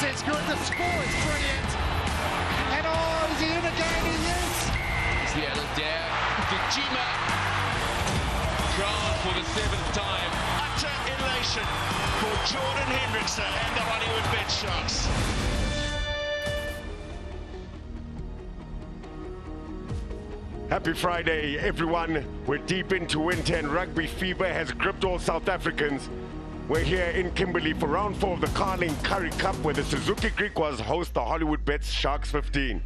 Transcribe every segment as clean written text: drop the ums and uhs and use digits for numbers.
It's good. The score is brilliant. And oh, is he in again? He is. It's the other dare. Kojima. Crowned for the 7th time. Utter elation for Jordan Hendrickson and the HollywoodBets Sharks. Happy Friday, everyone. We're deep into winter and rugby fever has gripped all South Africans. We're here in Kimberley for round 4 of the Currie Cup, where the Suzuki Griquas host the HollywoodBets Sharks 15.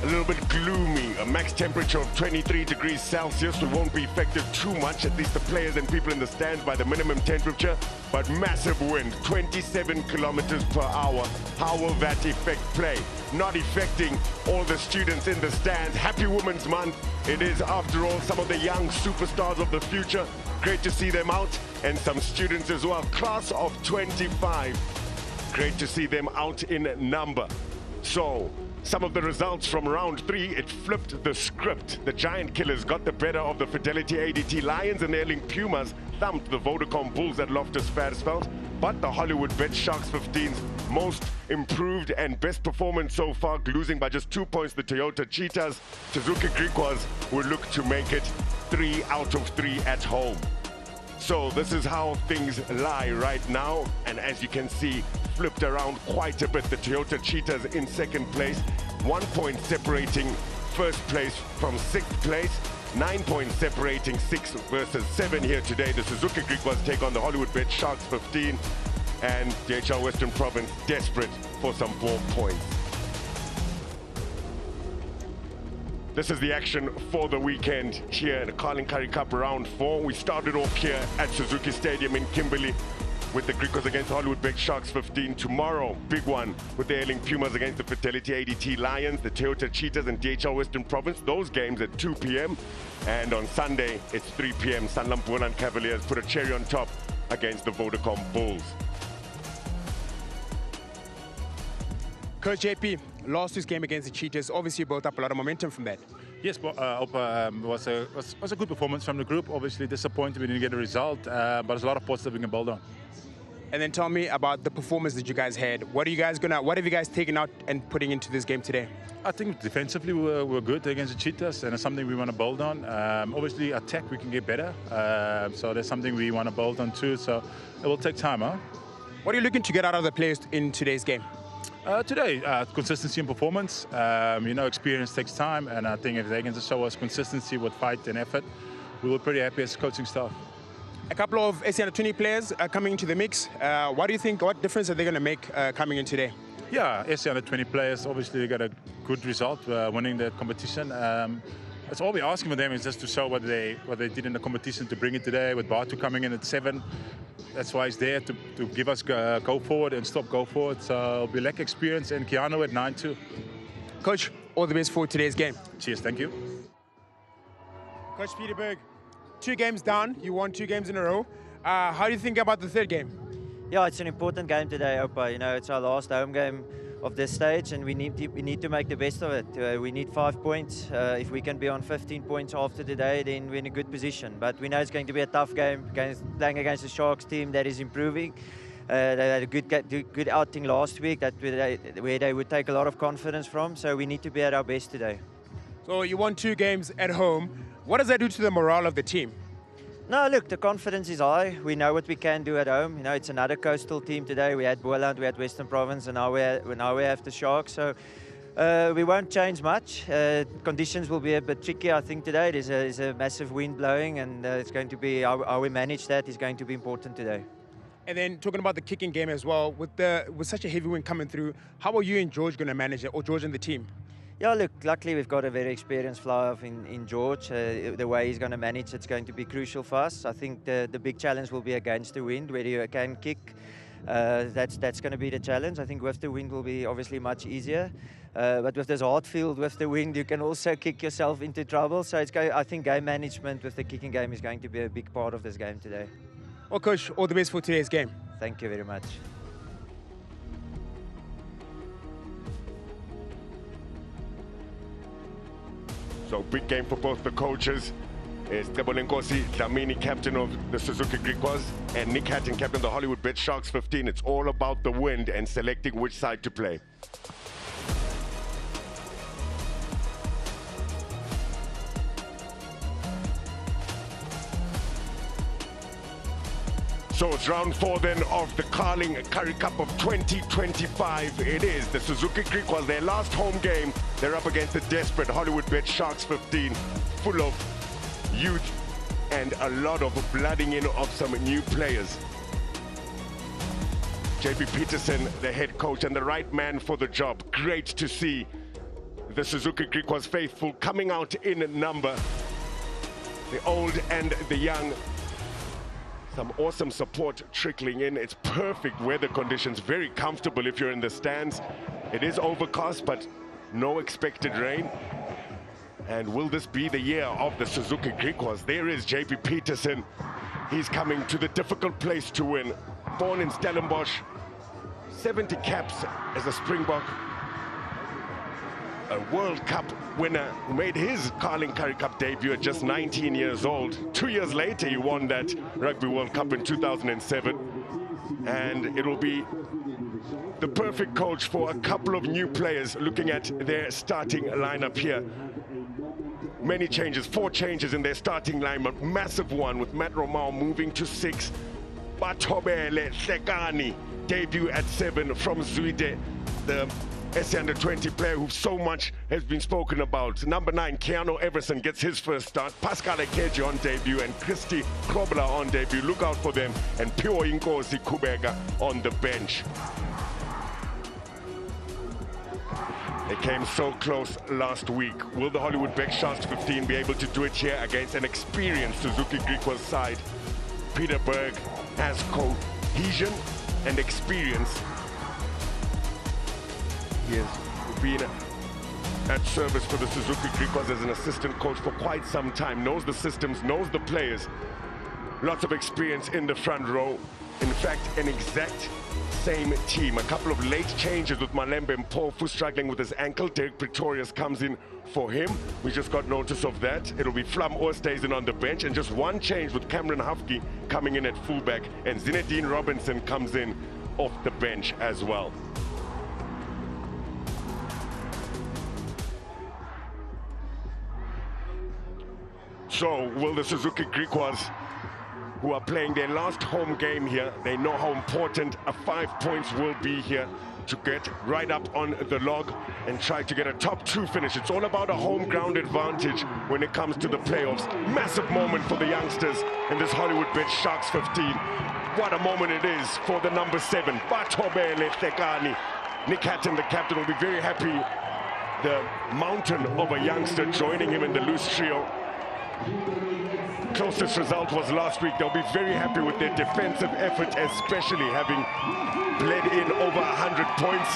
A little bit gloomy, a max temperature of 23 degrees Celsius. We won't be affected too much, at least the players and people in the stands, by the minimum temperature, but massive wind, 27 kilometers per hour. How will that affect play? Not affecting all the students in the stands. Happy Women's Month. It is, after all, some of the young superstars of the future. Great to see them out, and some students as well. Class of 25. Great to see them out in number. So, some of the results from round 3, it flipped the script. The Giant Killers got the better of the Fidelity ADT Lions, and the Erling Pumas thumped the Vodacom Bulls at Loftus Versfeld. But the HollywoodBets Sharks 15's most improved and best performance so far, losing by just 2 points, the Toyota Cheetahs. Suzuki Griquas will look to make it 3 out of 3 at home. So this is how things lie right now, and as you can see, flipped around quite a bit. The Toyota Cheetahs in 2nd place, 1 point separating 1st place from 6th place, 9 points separating 6 versus 7 here today. The Suzuki Griquas take on the HollywoodBets Sharks 15, and DHL Western Province desperate for some more points. This is the action for the weekend here in the Currie Cup round 4. We started off here at Suzuki Stadium in Kimberley with the Griquas against HollywoodBets Sharks 15. Tomorrow, big one with the Erling Pumas against the Fidelity ADT Lions, the Toyota Cheetahs and DHL Western Province. Those games at 2 p.m. And on Sunday, it's 3 p.m. Sanlam Buelan Cavaliers put a cherry on top against the Vodacom Bulls. Coach JP, last week's game against the Cheetahs, obviously built up a lot of momentum from that. Yes, was a good performance from the group. Obviously disappointed we didn't get a result, but there's a lot of positives we can build on. And then tell me about the performance that you guys had. What have you guys taken out and putting into this game today? I think defensively we're good against the Cheetahs, and it's something we want to build on. Obviously attack we can get better, so that's something we want to build on too. So it will take time, huh? What are you looking to get out of the players in today's game? Today, consistency and performance. Experience takes time, and I think if they can show us consistency with fight and effort, we were pretty happy as coaching staff. A couple of SC Under 20 players are coming into the mix. What difference are they going to make coming in today? Yeah, SC Under 20 players, obviously they got a good result, winning the competition. That's all we're asking for them is just to show what they did in the competition to bring it today, with Batu coming in at 7. That's why he's there to give us go forward and stop go forward. So we lack experience, and Keanu at 9 too. Coach, all the best for today's game. Cheers, thank you. Coach Peterberg, 2 games down, you won 2 games in a row. How do you think about the 3rd game? Yeah, it's an important game today, Opa. It's our last home game of this stage, and we need to make the best of it. We need 5 points. If we can be on 15 points after today, then we're in a good position. But we know it's going to be a tough game, playing against the Sharks team that is improving. They had a good outing last week where they would take a lot of confidence from, so we need to be at our best today. So you won 2 games at home. What does that do to the morale of the team? No, look, the confidence is high. We know what we can do at home. It's another coastal team today. We had Boland, we had Western Province, and now we have the Sharks. So we won't change much. Conditions will be a bit tricky, I think, today. There's a massive wind blowing, and it's going to be how we manage that is going to be important today. And then talking about the kicking game as well, with such a heavy wind coming through, how are you and George going to manage it, or George and the team? Yeah, look, luckily we've got a very experienced fly-off in George. The way he's going to manage it's going to be crucial for us. I think the big challenge will be against the wind, where you can kick. That's going to be the challenge. I think with the wind will be obviously much easier. But with this hard field, with the wind, you can also kick yourself into trouble. So I think game management with the kicking game is going to be a big part of this game today. Well, Coach, all the best for today's game. Thank you very much. So big game for both the coaches. is Tebolenkosi Dlamini, captain of the Suzuki Griquas, and Nick Hatton, captain of the HollywoodBets Sharks 15. It's all about the wind and selecting which side to play. So it's round 4 then of the Carling Currie Cup of 2025. It is the Suzuki Griquas, their last home game. They're up against the desperate HollywoodBets Sharks 15, full of youth and a lot of blooding in of some new players. JP Peterson, the head coach and the right man for the job. Great to see the Suzuki Griquas faithful coming out in number. The old and the young. Some awesome support trickling in. It's perfect weather conditions, very comfortable if you're in the stands. It is overcast, but no expected rain. And will this be the year of the Suzuki Griquas? There is JP Peterson. He's coming to the difficult place to win. Born in Stellenbosch, 70 caps as a Springbok. A World Cup winner who made his Carling Currie Cup debut at just 19 years old. 2 years later, he won that Rugby World Cup in 2007. And it will be the perfect coach for a couple of new players looking at their starting lineup here. Many changes, 4 changes in their starting lineup. Massive one with Matt Romao moving to 6. Batobele Hlekani, debut at 7 from Zwide, the SA Under-20 player who so much has been spoken about. Number 9, Keanu Everson gets his first start. Pascal Ekeji on debut and Christy Krobler on debut. Look out for them. And Pio Inkosi Kubega on the bench. They came so close last week. Will the HollywoodBets Sharks 15 be able to do it here against an experienced Suzuki Griquas side? Peter Berg has cohesion and experience. He has been at service for the Suzuki Griquas as an assistant coach for quite some time, knows the systems, knows the players. Lots of experience in the front row. In fact, an exact same team. A couple of late changes with Malembe Mpofu struggling with his ankle. Derek Pretorius comes in for him. We just got notice of that. It'll be Flam Orr stays in on the bench, and just one change with Cameron Hufke coming in at fullback, and Zinedine Robinson comes in off the bench as well. So will the Suzuki Griquas, who are playing their last home game here, they know how important a 5 points will be here to get right up on the log and try to get a top 2 finish. It's all about a home ground advantage when it comes to the playoffs. Massive moment for the youngsters in this HollywoodBets Sharks 15. What a moment it is for the number 7, Batobele Hlekani. Nick Hatton, the captain, will be very happy. The mountain of a youngster joining him in the loose trio. Closest result was last week. They'll be very happy with their defensive effort, especially having bled in over 100 points.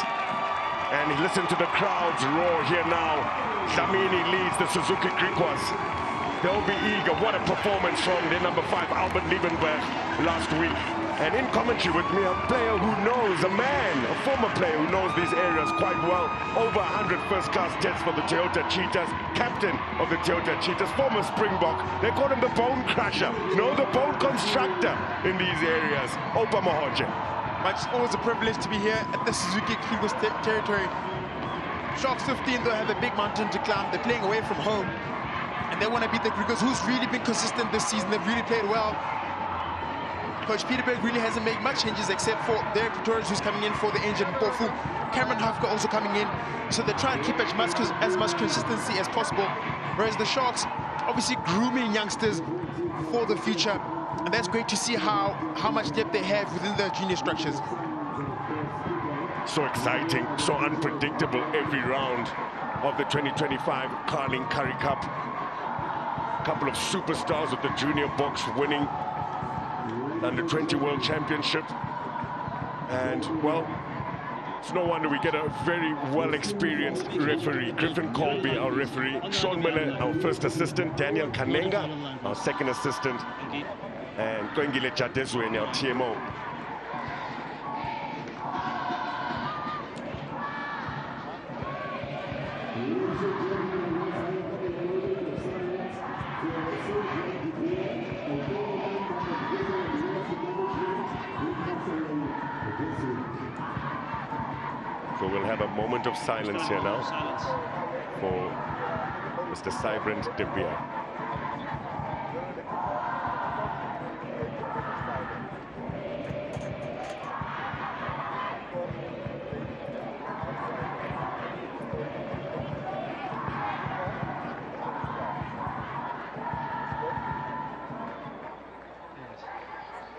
And listen to the crowds roar here now. Dlamini leads the Suzuki Griquas. They'll be eager. What a performance from their number 5, Albert Liebenberg, last week. And in commentary with me, a player who knows, a man, a former player who knows these areas quite well. Over 100 first-class tests for the Toyota Cheetahs, captain of the Toyota Cheetahs, former Springbok. They call him the bone crusher. No, the bone constructor in these areas. Opa Mahoje. It's always a privilege to be here at the Suzuki Griquas territory. Sharks 15, they'll have a big mountain to climb. They're playing away from home. And they want to beat the Griquas, who's really been consistent this season. They've really played well. Coach Peter Berg really hasn't made much changes except for Derek Pretorius, who's coming in for the injured Mpofu. Cameron Hufke also coming in. So they try and keep as much consistency as possible. Whereas the Sharks, obviously grooming youngsters for the future. And that's great to see how much depth they have within their junior structures. So exciting, so unpredictable every round of the 2025 Carling Currie Cup. A couple of superstars of the junior box winning Under-20 World Championship. And, well, it's no wonder we get a very well-experienced referee. Griffin Colby, our referee. Sean Miller, our first assistant. Daniel Kanenga, our second assistant. And Koengile Jadezweni, our TMO. have a moment of silence here now for Mr. Cybrant De Beer.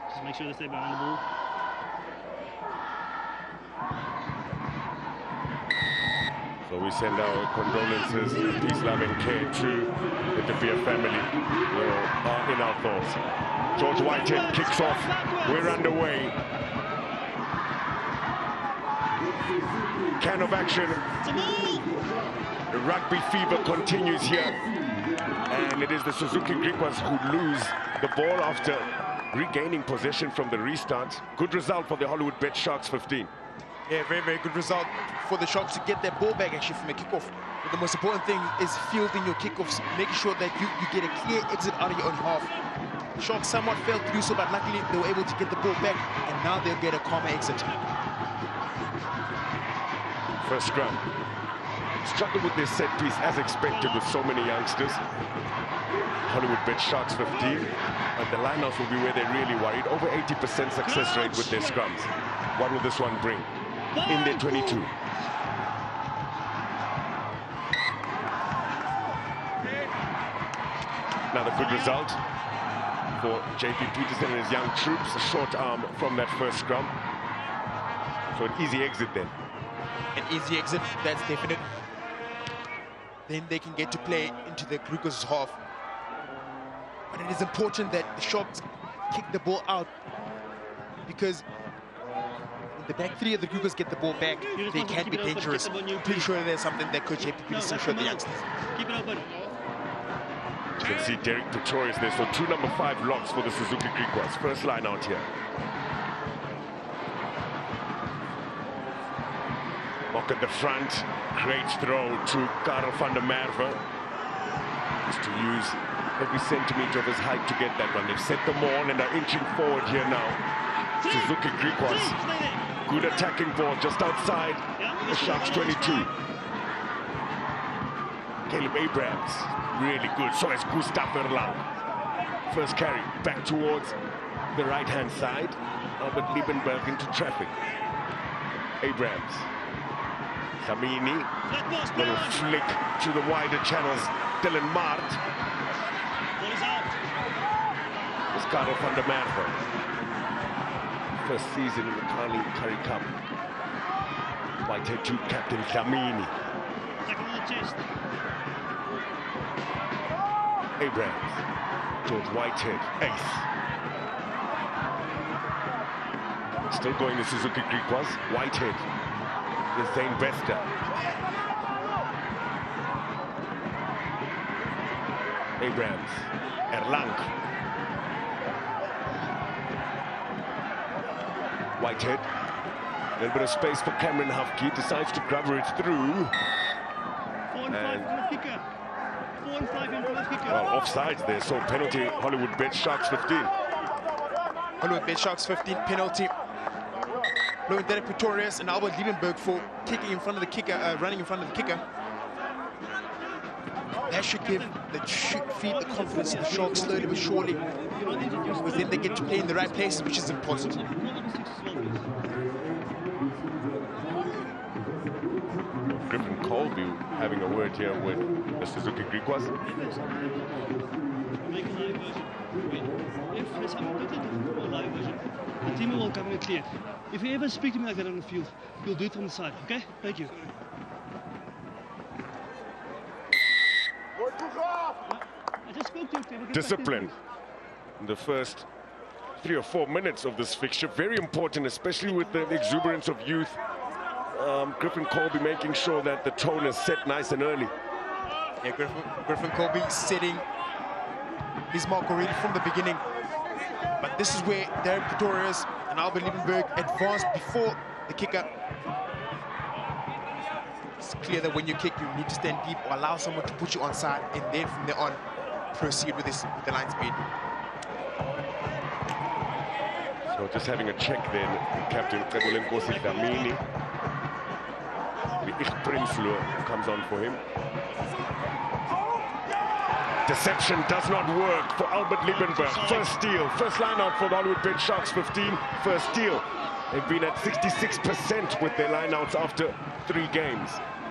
Just make sure they stay behind the ball. So we send our condolences, peace, love and care to the De Beer family. We're in our thoughts. George Whitehead kicks off. We're underway. Can of action. The rugby fever continues here. And it is the Suzuki Griquas who lose the ball after regaining possession from the restart. Good result for the HollywoodBets Sharks 15. Yeah, very, very good result for the Sharks to get their ball back actually from a kickoff. But the most important thing is fielding your kickoffs, making sure that you get a clear exit out of your own half. The Sharks somewhat failed to do so, but luckily they were able to get the ball back, and now they'll get a calmer exit. First scrum. Struggled with this set piece as expected with so many youngsters. HollywoodBets Sharks 15, and the lineouts will be where they're really worried. Over 80% success rate with their scrums. What will this one bring? In their 22. Another good result for JP Peterson and his young troops. A short arm from that first scrum. So an easy exit then. An easy exit, that's definite. Then they can get to play into the Griquas' half. But it is important that the Sharks kick the ball out, because the back three of the Griquas get the ball back, they can be dangerous. Pretty sure there's something that Coach JP Peterson showed the youngsters. Keep it open. You can see Derek Pretorius there, so 2 number 5 locks for the Suzuki Griquas. First line out here. Mock at the front, great throw to Karel van der Merwe. Just to use every centimeter of his height to get that one. They've set them on and are inching forward here now. Suzuki Griquas. Good attacking ball just outside the Sharks 22. Caleb Abrams, really good. So is Gustav Erlang. First carry back towards the right-hand side. Albert Liebenberg into traffic. Abrams. Samini. Little flick to the wider channels. Dylan Mart. It's Karel van der Merwe. First season in the Currie Cup. Whitehead to Captain Samini. Abrams. George Whitehead. Ace. Still going to Suzuki Griquas. Whitehead. Is Zane Bester. Abrams. Erlang. Whitehead. A little bit of space for Cameron Hufke. Decides to cover it through. 4 and 5 from the kicker. 4 and 5 from the kicker. Well, offsides there, so penalty. HollywoodBets Sharks 15. HollywoodBets Sharks 15 penalty. Blowing Derek Pretorius and Albert Liebenberg for kicking in front of the kicker, running in front of the kicker. That should feed the confidence of the Sharks slowly but surely, because then they get to play in the right places, which is important. Griffin Colby having a word here with the Suzuki Griquas. Make a live version. If there's something to do, a live version. The team will come and clear. If you ever speak to me like that on the field, you'll do it from the side, okay? Thank you. I just spoke to him. Discipline. In the first 3 or 4 minutes of this fixture, very important, especially with the exuberance of youth. Griffin Colby making sure that the tone is set nice and early. Yeah, Griffin Colby setting his mark already from the beginning. But this is where Derek Pretorius and Albert Liebenberg advanced before the kicker. It's clear that when you kick, you need to stand deep or allow someone to put you onside, and then from there on, proceed with the line speed. So just having a check then, Captain Nkosi Dlamini. Prinsloo comes on for him. Deception does not work for Albert Liebenberg. First steal, first line out for the HollywoodBets Sharks 15, first steal. They've been at 66% with their lineouts after 3 games.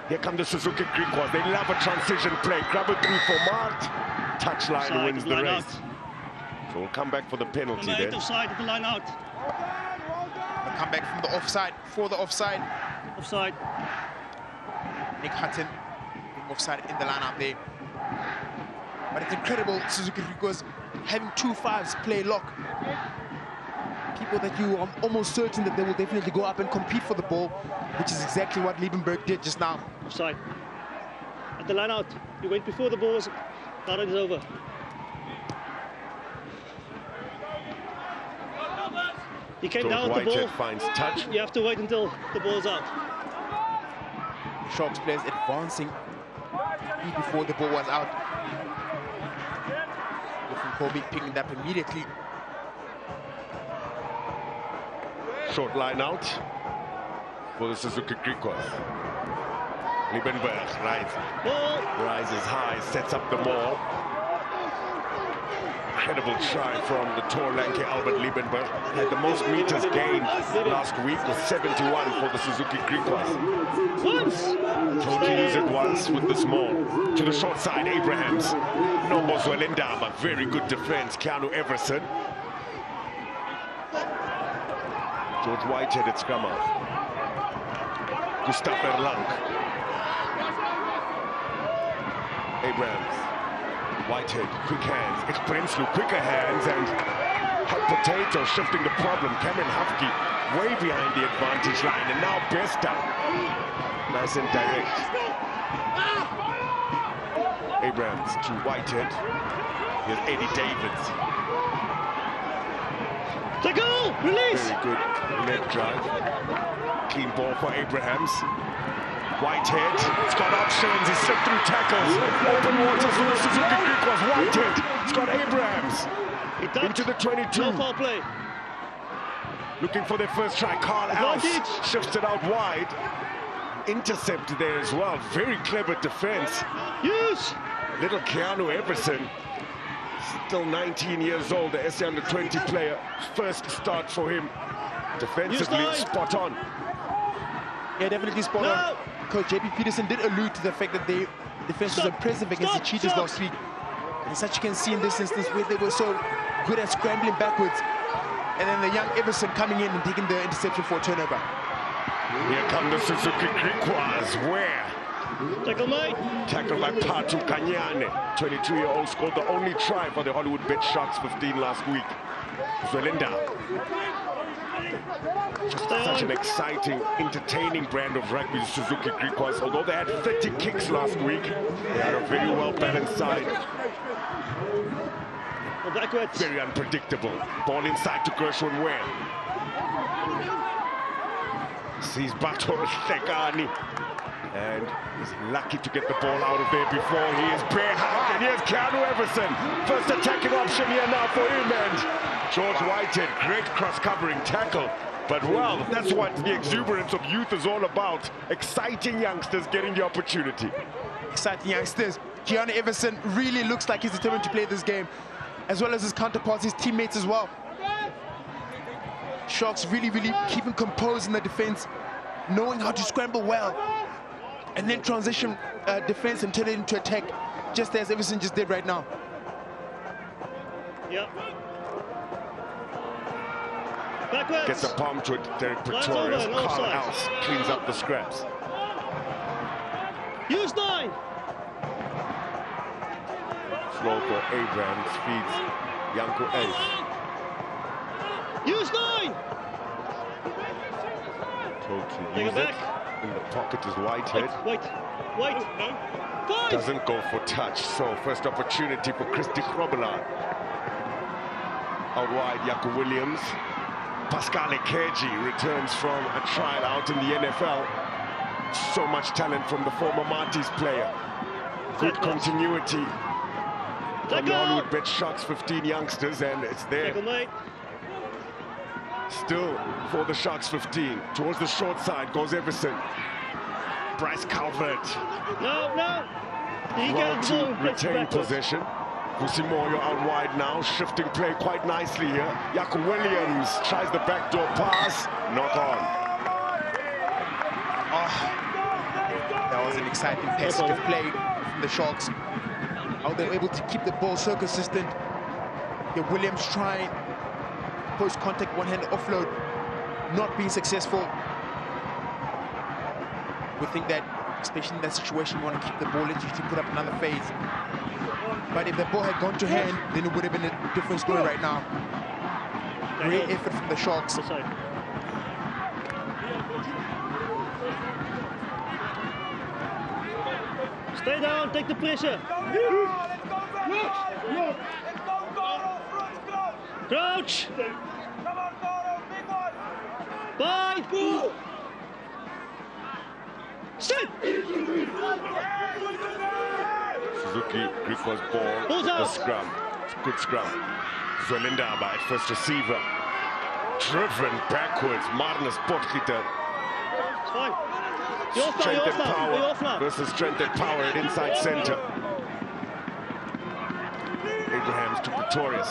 Here come the Suzuki Griquas. They love a transition play. Grab it through for Mart. Touchline wins the race. So we'll come back for the penalty there. Offside at the line out. The comeback from the offside for the offside. Offside. Nick Hutton being offside in the line out there. But it's incredible, Suzuki Griquas having 2 5s play lock. People that you are almost certain that they will definitely go up and compete for the ball, which is exactly what Liebenberg did just now. Offside. At the line out. You wait before the ball is over. You came down with the ball. Finds touch. You have to wait until the ball's out. Sharks players advancing before the ball was out. Colby picking it up immediately. Short line out for the Suzuki Griquas. Liebenberg rises high, sets up the ball. Incredible try from the tall, lanky Albert Liebenberg. Had the most meters gained last week with 71 for the Suzuki Griquas. Told to use it once with the small. To the short side, Abrahams. Nombo Zwelinda, but very good defense. Keanu Everson. George Whitehead at scrum half. Gustav Erlang. Abrahams. Whitehead, quick hands. It's Prinsloo, quicker hands, and hot potato shifting the problem. Cameron Hufke way behind the advantage line, and now Besta. Nice and direct. Abrahams to Whitehead. Here's Eddie Davids. The goal! Release! Very good leg drive. Clean ball for Abrahams. Whitehead, it's got options, he's slipped through tackles. Open waters for the Suzuki Griquas. Whitehead, it's got Abrahams. Into the 22. No foul play. Looking for their first try. Carl Alf shifts it out wide. Intercept there as well. Very clever defense. Yes! Little Keanu Everson, still 19 years old, the SA under-20 player. First start for him. Defensively, spot on. Yeah, definitely spot on. Coach JP Peterson did allude to the fact that the defense was impressive against the Cheetahs last week. And such you can see in this instance where they were so good at scrambling backwards. And then the young Everson coming in and taking the interception for a turnover. Here come the Suzuki Griquas. Where? Tackle, mate. Tackled by Patu Kanyane. 22-year-old scored the only try for the HollywoodBets Sharks 15 last week. Zwelinda. Such an exciting, entertaining brand of rugby, the Suzuki Griquas. Although they had 30 kicks last week, they had a very well-balanced side. Backwards. Very unpredictable. Ball inside to Gershwin Ware. Sees Bato Sekani. And he's lucky to get the ball out of there before he is bare-handed. And here's Keanu Everson. First attacking option here now for him. And George Whitehead, great cross-covering tackle. But well, that's what the exuberance of youth is all about. Exciting youngsters getting the opportunity. Exciting youngsters. Keanu Everson really looks like he's determined to play this game, as well as his counterparts, his teammates as well. Sharks really keeping composed in the defense, knowing how to scramble well, and then transition defense and turn it into attack, just as Everson just did right now. Yep. Backwards. Gets a palm to it, Derek Pretorius. Carl Else cleans up the scraps. Use 9. Slow for Abrams, feeds Yanko Ace. Use 9. Told to use it. In the pocket is Whitehead. Wait. No. 5. Doesn't go for touch. So first opportunity for Christy Grobelaar. Out wide, Jaco Williams. Pascal Ekeji returns from a trial out in the NFL. So much talent from the former Marty's player. Good continuity from the HollywoodBets Sharks 15 youngsters, and it's there. Still for the Sharks 15. Towards the short side goes Everson. Bryce Calvert. No, no. He Well gets to retain possession. Fusimoyo out wide now, shifting play quite nicely here. Jacob Williams tries the backdoor pass, not on. That was an exciting passage of play from the Sharks. How they were able to keep the ball so consistent. Yeah, Williams trying post-contact one-hand offload, not being successful. We think that, especially in that situation, you want to keep the ball, let you put up another phase. But if the ball had gone to hand, then it would have been a different story right now. Great effort from the Sharks. Stay down, take the pressure. Crouch. Bye. Sit. Suzuki, Griquas ball, the scrum. It's a good scrum. Zwelindaba at first receiver. Driven backwards, Marnus Potgieter. Fine. Strength and power versus strength and power at inside center. Abrahams to Pretorius.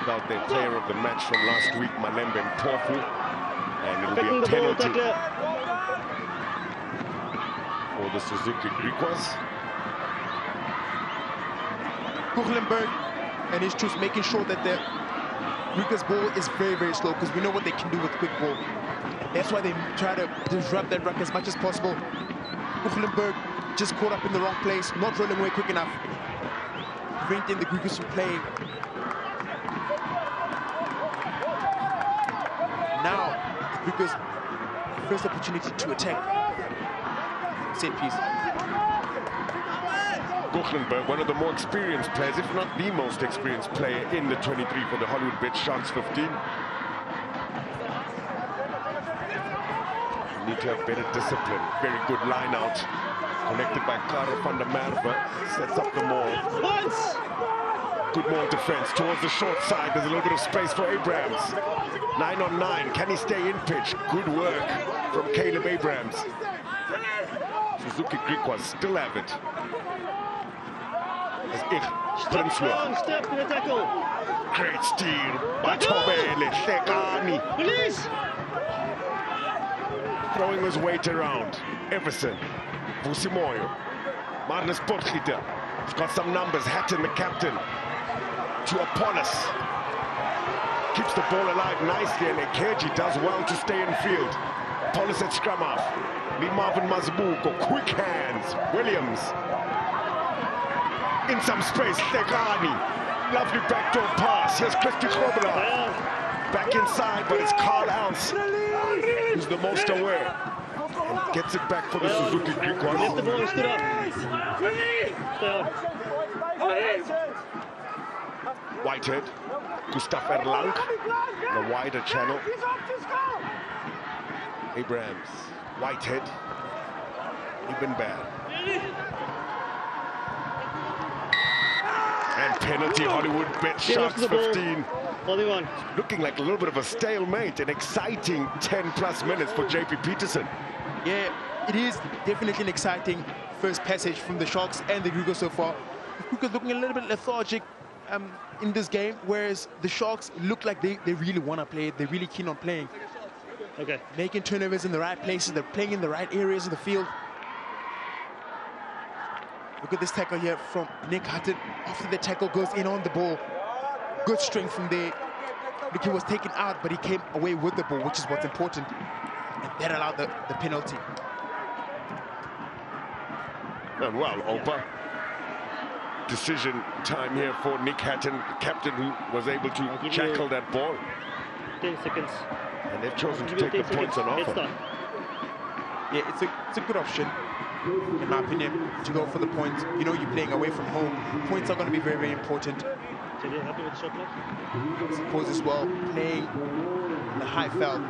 Without their player of the match from last week, Malembe Mpofu. And it'll be a penalty for the Suzuki Griquas. Kuchlenberg and his troops making sure that the Griquas ball is very, very slow, because we know what they can do with quick ball. That's why they try to disrupt that ruck as much as possible. Kuchlenberg just caught up in the wrong place, not rolling away quick enough, preventing the Griquas from playing. Now, the Griquas first opportunity to attack. Set piece. Kuchlenberg, one of the more experienced players, if not the most experienced player in the 23 for the HollywoodBets Sharks 15. Need to have better discipline. Very good line out. Connected by Karel van der Merwe. Sets up the maul. Good maul defense towards the short side. There's a little bit of space for Abrahams. 9 on 9. Can he stay in pitch? Good work from Caleb Abrahams. Suzuki Griquas still have it. As Step to the tackle. Great steal. Batobele Tekani. Release. Throwing his weight around. Everson. Fusimoyo. Marnus Potgieter. He's got some numbers. Hatton, the captain. To Apollos. Keeps the ball alive nicely, and Ekeji does well to stay in field. Apollos at scrum half. Lee Marvin Mazibuko. Quick hands. Williams. In some space, Tekani. Lovely backdoor pass. Here's Christy Kobela. Back inside, but it's Carl Ounce who's the most aware. And gets it back for the Suzuki Griquas. Lift the ball and stood up. Whitehead. Gustav Erlang. The wider channel. Abrahams. Whitehead. Ibn Bad. And penalty, HollywoodBets Sharks 15. Only one. Looking like a little bit of a stalemate, an exciting 10+ minutes for JP Peterson. Yeah, it is definitely an exciting first passage from the Sharks and the Griquas so far. The Griquas looking a little bit lethargic in this game, whereas the Sharks look like they really want to play. They're really keen on playing. Okay. Making turnovers in the right places. They're playing in the right areas of the field. Look at this tackle here from Nick Hatton. After the tackle goes in on the ball. Good strength from there. Look, he was taken out, but he came away with the ball, which is what's important. And that allowed the penalty. And well, Opa. Decision time here for Nick Hatton, the captain who was able to jackal that ball. 10 seconds. And they've chosen to take the points on offer. Yeah, it's a good option, in my opinion, to go for the points. You know, you're playing away from home. Points are going to be very, very important. So you're happy with the shot clock? I suppose as well, playing in the high felt,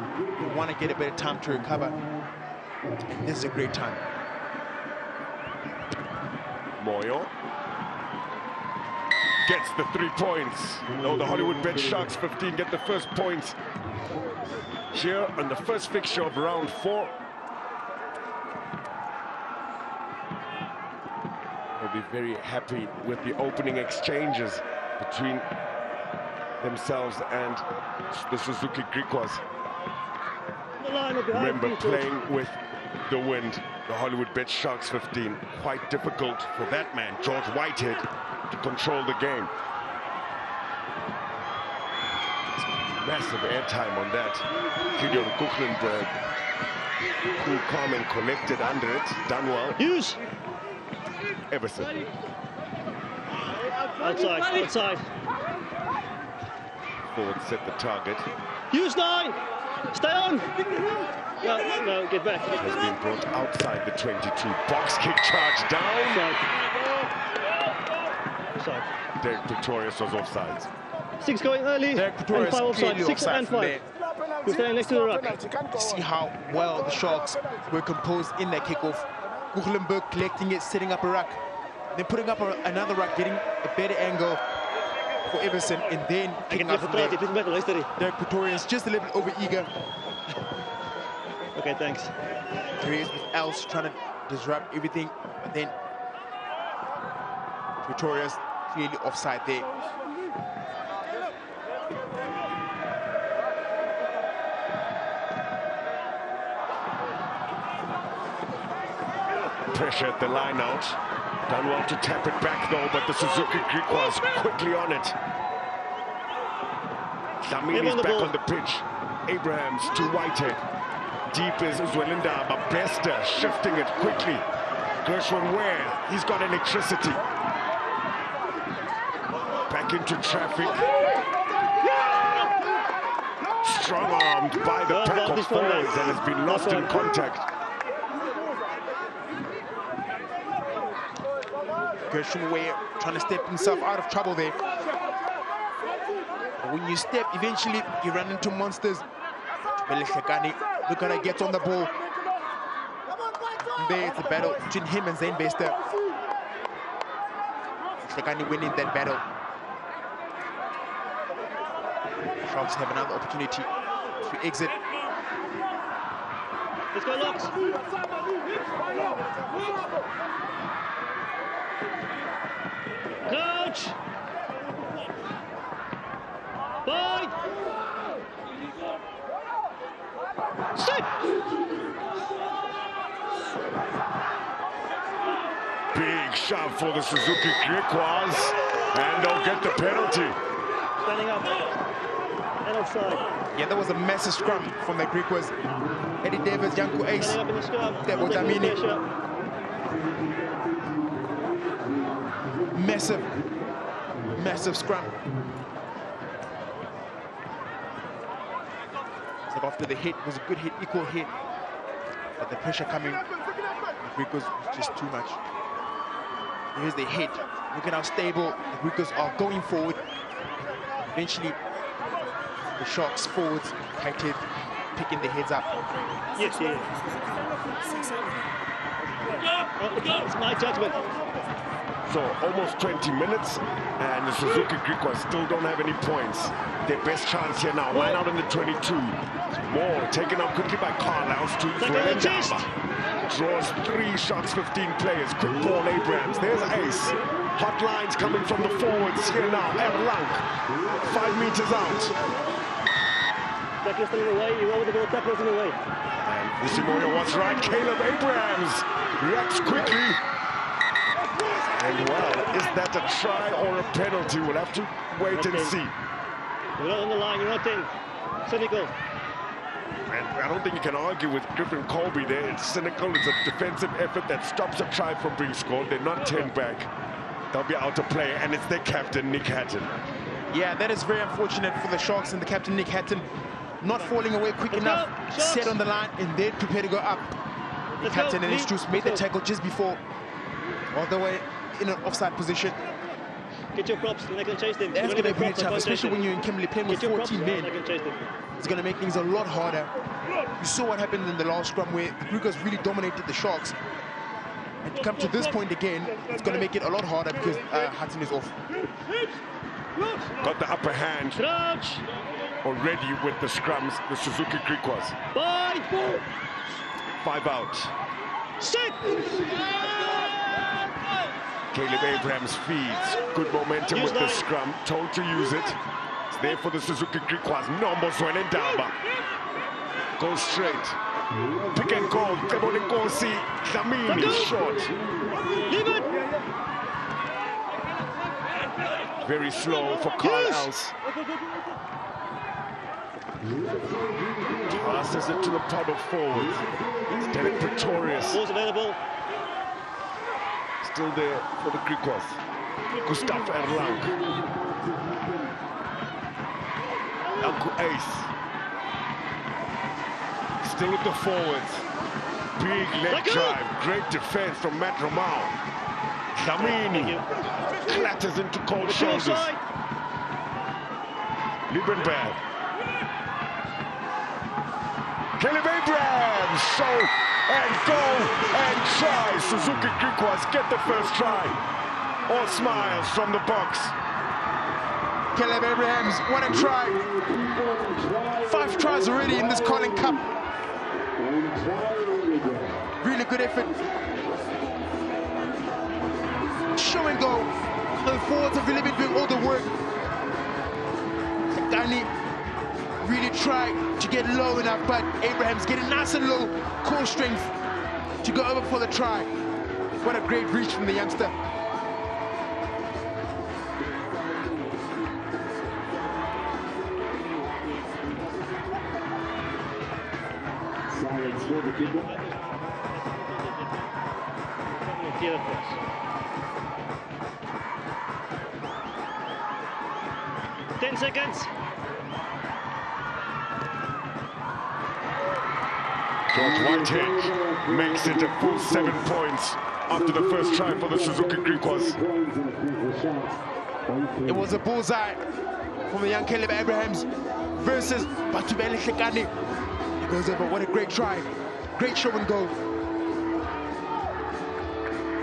you want to get a bit of time to recover. And this is a great time. Moyo gets the 3 points. No, the HollywoodBets Sharks 15 get the first points. here on the first fixture of round 4. We'll be very happy with the opening exchanges between themselves and the Suzuki Griquas. Remember, playing with the wind, the HollywoodBets Sharks 15. Quite difficult for that man, George Whitehead, to control the game. Massive airtime on that. Gideon Kuchlenberg, cool, calm and collected under it. Done well. Use. Everson. Outside. Forward set the target. Use 9. Stay on. No, get back. Has been brought outside the 22. Box kick charge down. Offside. Derek Pretorius was offsides. 6 going early. Derek Pretorius and 5 offside. 6 and 5. We're standing next to the ruck. See how well the Sharks were composed in that kickoff. Kuchlenberg collecting it, setting up a ruck, then putting up another ruck, getting a better angle for Everson, and then kicking up from there. Derek Pretorius just a little bit over-eager. Okay, thanks. Here he is with Els trying to disrupt everything, but then Pretorius clearly offside there. Pressure at the line out. Done well to tap it back though, but the Suzuki Griquas quickly on it. Dlamini's back on the pitch. Abrahams to Whitehead. Deep is Zwelinda, but Bester shifting it quickly. Gershwin Ware, he's got electricity. Back into traffic. Strong-armed by the pack of forwards and has been lost in contact. Gershwin Ware trying to step himself out of trouble there. But when you step, eventually you run into monsters. Look at how he gets on the ball. And there it's a battle between him and Zane Bester. Shekani winning that battle. Sharks have another opportunity to exit. Let's go, Locks. Coach! Bye! Sit! Big shot for the Suzuki Griquas, and they'll get the penalty. Standing up. And offside. Yeah, that was a massive scrum from the Griquas. Eddie Davis, Janko Ace, Standing up in the scrum. Debo Dlamini. Massive scrum. So after the hit was a good hit, equal hit, but the pressure coming, the Griquas was just too much. Here's the hit. Look at how stable the Griquas are going forward. Eventually, the Sharks forwards, Kaited, picking the heads up. Yes, yeah. It's my judgment. So almost 20 minutes, and the Suzuki Griquas still don't have any points. Their best chance here now, line out in the 22. More taken up quickly by Carlisle to Zwelendaba. Draws 3 Sharks 15 players. Quick ball, Abrahams. There's Ace. Hot lines coming from the forwards here now. Erlang, 5 meters out. Tackle's in the way. You roll the ball. Tackle's in the way. And Usimono was right. Caleb Abrahams reacts quickly. And well, is that a try or a penalty? We'll have to wait and see. You're not on the line, you're not in. Cynical. And I don't think you can argue with Griffin Colby there. It's cynical. It's a defensive effort that stops a try from being scored. They're not 10 back. They'll be out of play, and it's their captain, Nick Hatton. Yeah, that is very unfortunate for the Sharks and the captain, Nick Hatton, not falling away quick enough, set on the line, and then prepare to go up. The captain and his troops made the tackle just before, all the way in an offside position. Get your props, and they can chase them. That's going to be tough, especially when you're in Kimberley playing with 14 men. It's going to make things a lot harder. You saw what happened in the last scrum where the Griquas really dominated the Sharks. And to come to this point again, it's going to make it a lot harder because Hudson is off. Got the upper hand Crouch. already with the scrums, the Suzuki Griquas. 5 out. Sit. Caleb Abrahams feeds. Good momentum with the scrum. Told to use it. It's there for the Suzuki Griquas. Nombo Ndaba. Goes straight. Pick and go. Kebole Nkosi. Dlamini short. Leave it. Very slow for Carl Else. Passes it to the pod of forwards. It's Derek Pretorius. Balls available. Still there for the Griquas. Gustav Erlang. Uncle Ace. Still with the forwards. Big leg drive. Great defense from Matt Romao. Dlamini clatters into cold shoulders. Liebenberg. Caleb Abrahams, show and go and try. Suzuki Griquas get the first try. All smiles from the box. Caleb Abrahams, what a try. 5 tries already in this Carling Cup. Really good effort. Show and go. The forwards have really been doing all the work. Danny really tried to get low enough, but Abraham's getting nice and low, core strength to go over for the try. What a great reach from the youngster. Ten seconds. George Whitehead makes it a full 7 points after the first try for the Suzuki Griquas. It was a bullseye from the young Caleb Abrahams versus Batubele Shekani. He goes over. What a great try. Great show and go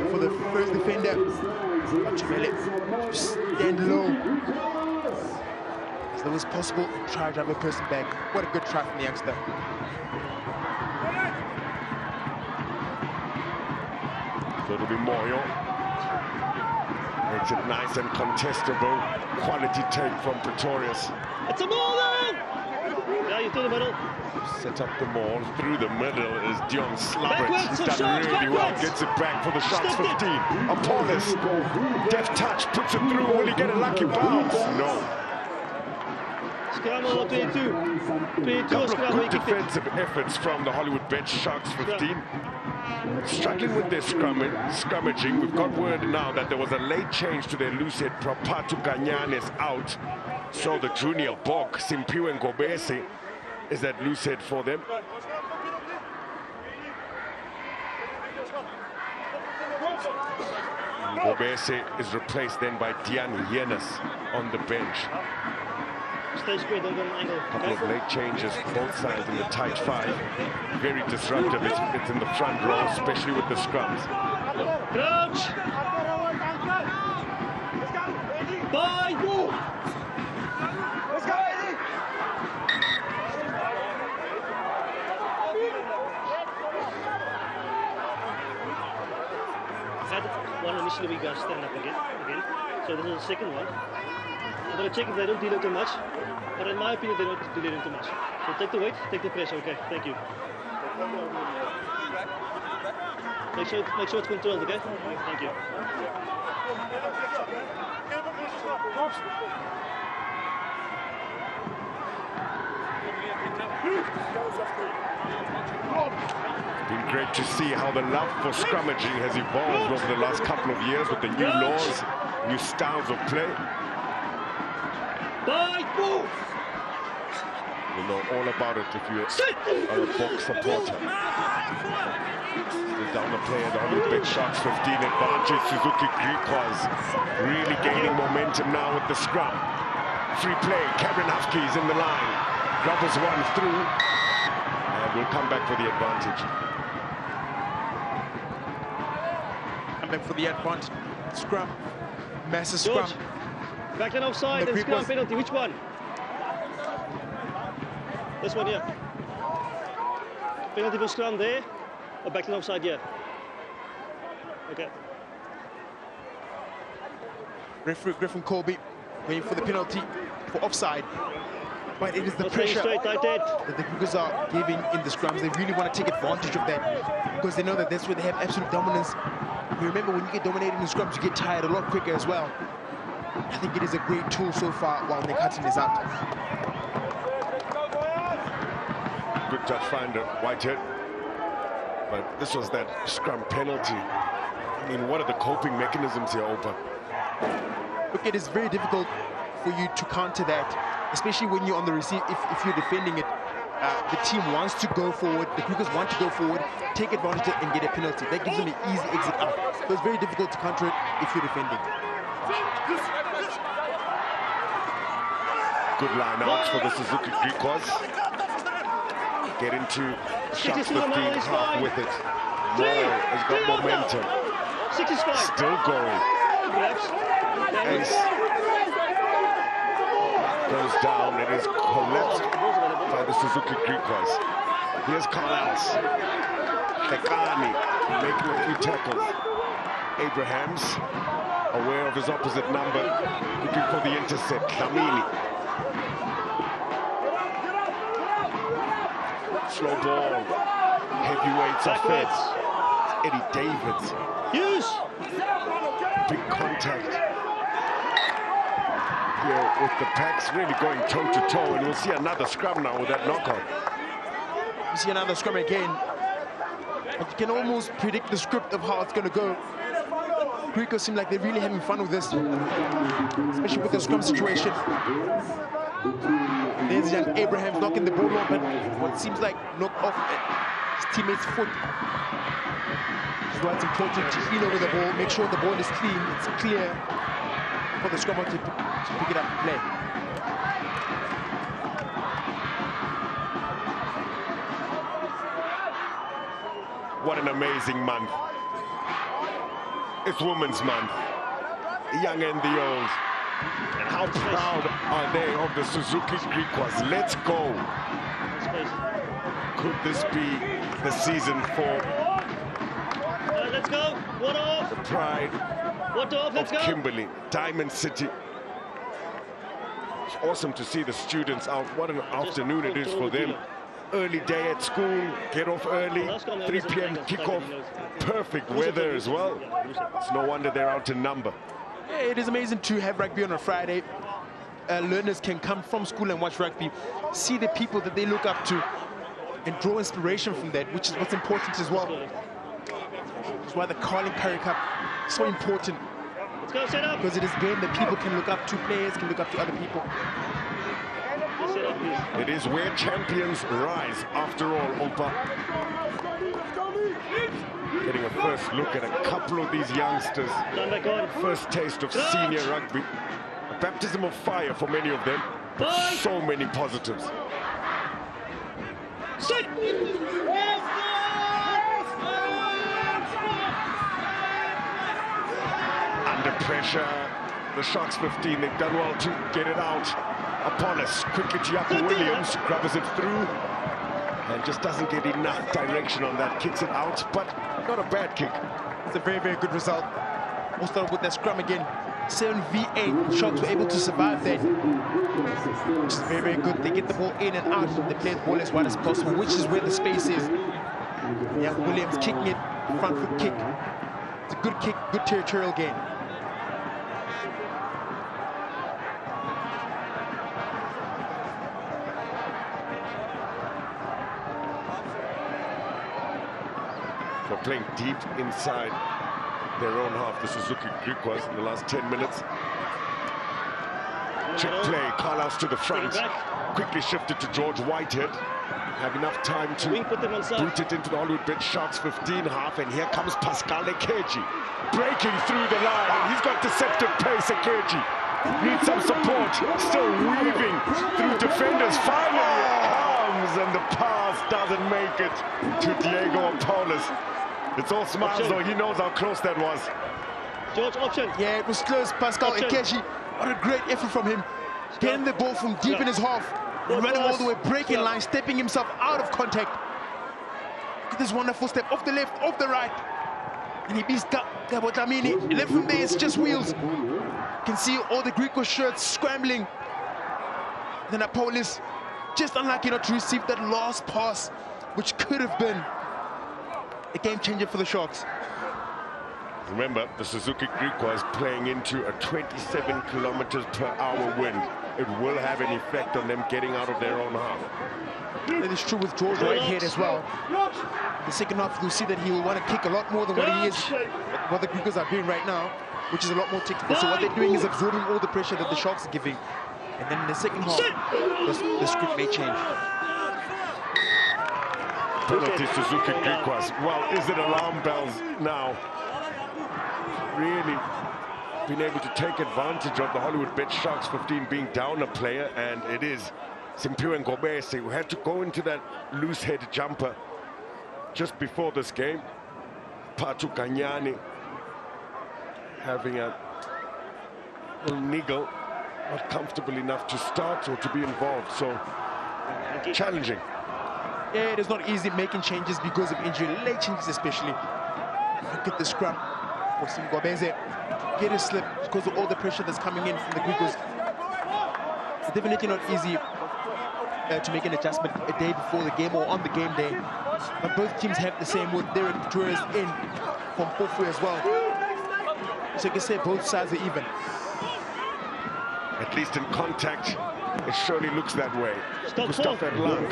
for the first defender. Batubele stand low as it was possible and try to drive a person back. What a good try from the youngster. So it'll be Moyo. Makes it nice and contestable. Quality take from Pretorius. It's a ball then! Yeah, you through the middle. Set up the ball. Through the middle is Dion Slabbert. Backwards, He's some done shots, really well. backwards. Gets it back for the shots. Stuffed 15. it. Apollos. Deft touch. Puts it through. Will he get a lucky bounce? No. Scramble up 22. 22 Couple of scramble. good defensive efforts from the HollywoodBets Sharks 15. Struggling with their scrummaging. We've got word now that there was a late change to their loose head. Prapatu Ganyan is out. So the junior Bok, Simpiwe Ngobese, is that loose head for them. Ngobese is replaced then by Dian Yenes on the bench. Stay square, don't go an angle. Couple of late changes, both sides in the tight 5. Very disruptive. It's in the front row, especially with the scrums. Crouch! Bye! Let's go, Eddie! Had one initially we got stand up again. So this is the second one. I'm going to check if they don't deal it too much. But in my opinion, they don't deal it too much. So take the weight, take the pressure. Okay, thank you. Make sure it's controlled, okay? Thank you. It's been great to see how the love for scrummaging has evolved over the last couple of years with the new laws, new styles of play. You know all about it if you are a Bok supporter. Still down the play at the HollywoodBets Sharks 15 advantage. Suzuki Griquas really gaining momentum now with the scrum. Free play, Kevin Hafke's in the line. Grubbers one through. And we'll come back for the advantage. them for the advantage. Scrum, massive George, scrum. backline offside and scrum penalty. Which one? This one here. Penalty for scrum there, or backline offside here? Okay. Referee Griffin Colby waiting for the penalty for offside. But it is the pressure straight, that the Griquas are giving in the scrums. They really want to take advantage of that because they know that that's where they have absolute dominance. You remember, when you get dominated in the scrums, you get tired a lot quicker as well. I think it is a great tool so far while Nick Hudson is out. Good touch finder, Whitehead. But this was that scrum penalty. I mean, what are the coping mechanisms here, Opa? Look, it is very difficult for you to counter that, especially when you're on the receive. If you're defending it, the team wants to go forward, the Griquas want to go forward, take advantage of it and get a penalty. That gives them an easy exit out. So it's very difficult to counter it if you're defending. Good line out for the Suzuki Griquas. Get into shots 15 half with it. Moore has got momentum. 6 is fine. Still going. Ace goes down. It is collapsed by the Suzuki Griquas. Here's Carlos. Tekani making a few tackles. Abrahams, aware of his opposite number, looking for the intercept. Dlamini. Slow ball. Heavyweights are fed. Eddie Davids. Hughes. Big contact here with the Packs really going toe-to-toe, and we'll see another scrum now with that knockout. We see another scrum again. And you can almost predict the script of how it's going to go. Griquas seem like they're really having fun with this, especially with the scrum situation. There's young Abraham knocking the ball off, but what seems like knocked off his teammate's foot. Which is why it's important to lean over the ball, make sure the ball is clean, it's clear for the scrummer to pick it up and play. What an amazing month. It's Women's Month. The young and the old. And how proud are they of the Suzuki Griquas? Let's go. Could this be the season for Let's go. What off? the pride What off? Let's of go. Kimberley, Diamond City? It's awesome to see the students out. What an afternoon it is for them. Early day at school, get off early, 3 p.m. kickoff, perfect weather as well. It's no wonder they're out in number. Yeah, it is amazing to have rugby on a Friday. Learners can come from school and watch rugby, see the people that they look up to, and draw inspiration from that, which is what's important as well. That's why the Carling Currie Cup is so important. Let's go, set up. Because it is a game that people can look up to, players can look up to other people. Set up, please. It is where champions rise, after all, Opa. Getting a first look at a couple of these youngsters. Stand back on. First taste of senior rugby. A baptism of fire for many of them, but so many positives. Sit. Under pressure, the Sharks 15, they've done well to get it out. Apollos, quickly to Yaku Williams, grabs it through, and just doesn't get enough direction on that, kicks it out, but not a bad kick. It's a very, very good result. We'll start with that scrum again. 7v8, Sharks were able to survive that, which is very, very good. They get the ball in and out, they play the ball as wide as possible, which is where the space is. Yeah, Williams kicking it, front foot kick. It's a good kick, good territorial gain. They're playing deep inside their own half, the Suzuki Griquas, in the last 10 minutes. Check play, Carlos to the front, quickly shifted to George Whitehead. Have enough time to boot it into the HollywoodBets Sharks 15 half, and here comes Pascal Ekeji, breaking through the line. He's got deceptive pace, Ekeji. Needs some support, still weaving through defenders. Finally it comes, and the pass doesn't make it to Diego Apollos. It's all smiles, though. He knows how close that was. George, option. Yeah, it was close. Pascal Ekeshi, what a great effort from him. Getting the ball from deep in his half, and running all the way, breaking line, stepping himself out of contact. Look at this wonderful step off the left, off the right. And he beats Gabotlamini. And then from there, it's just wheels. You can see all the Griquas shirts scrambling. Then Apolis just unlucky not to receive that last pass, which could have been a game changer for the Sharks. Remember, the Suzuki Griquas playing into a 27 kilometers per hour wind. It will have an effect on them getting out of their own half. That is true with George right here as well. The second half, you'll see that he will want to kick a lot more than what he is, what the Griquas are doing right now, which is a lot more technical. So what they're doing is absorbing all the pressure that the Sharks are giving. And then in the second half, the script may change. Penalty Suzuki Griquas. Well, is it alarm bells now? Really been able to take advantage of the HollywoodBets Sharks 15 being down a player, and it is Simpiwe Ngobese who had to go into that loose head jumper just before this game. Patu Kanyani having a little niggle, not comfortable enough to start or to be involved, so challenging. Yeah, it is not easy making changes because of injury, late changes especially. Look at the scrum for Ngobese. Get a slip because of all the pressure that's coming in from the Griquas. It's definitely not easy to make an adjustment a day before the game or on the game day. But both teams have the same with Derek Torres in from Pofu as well. So you can say both sides are even. At least in contact, it surely looks that way. Gustav Erlang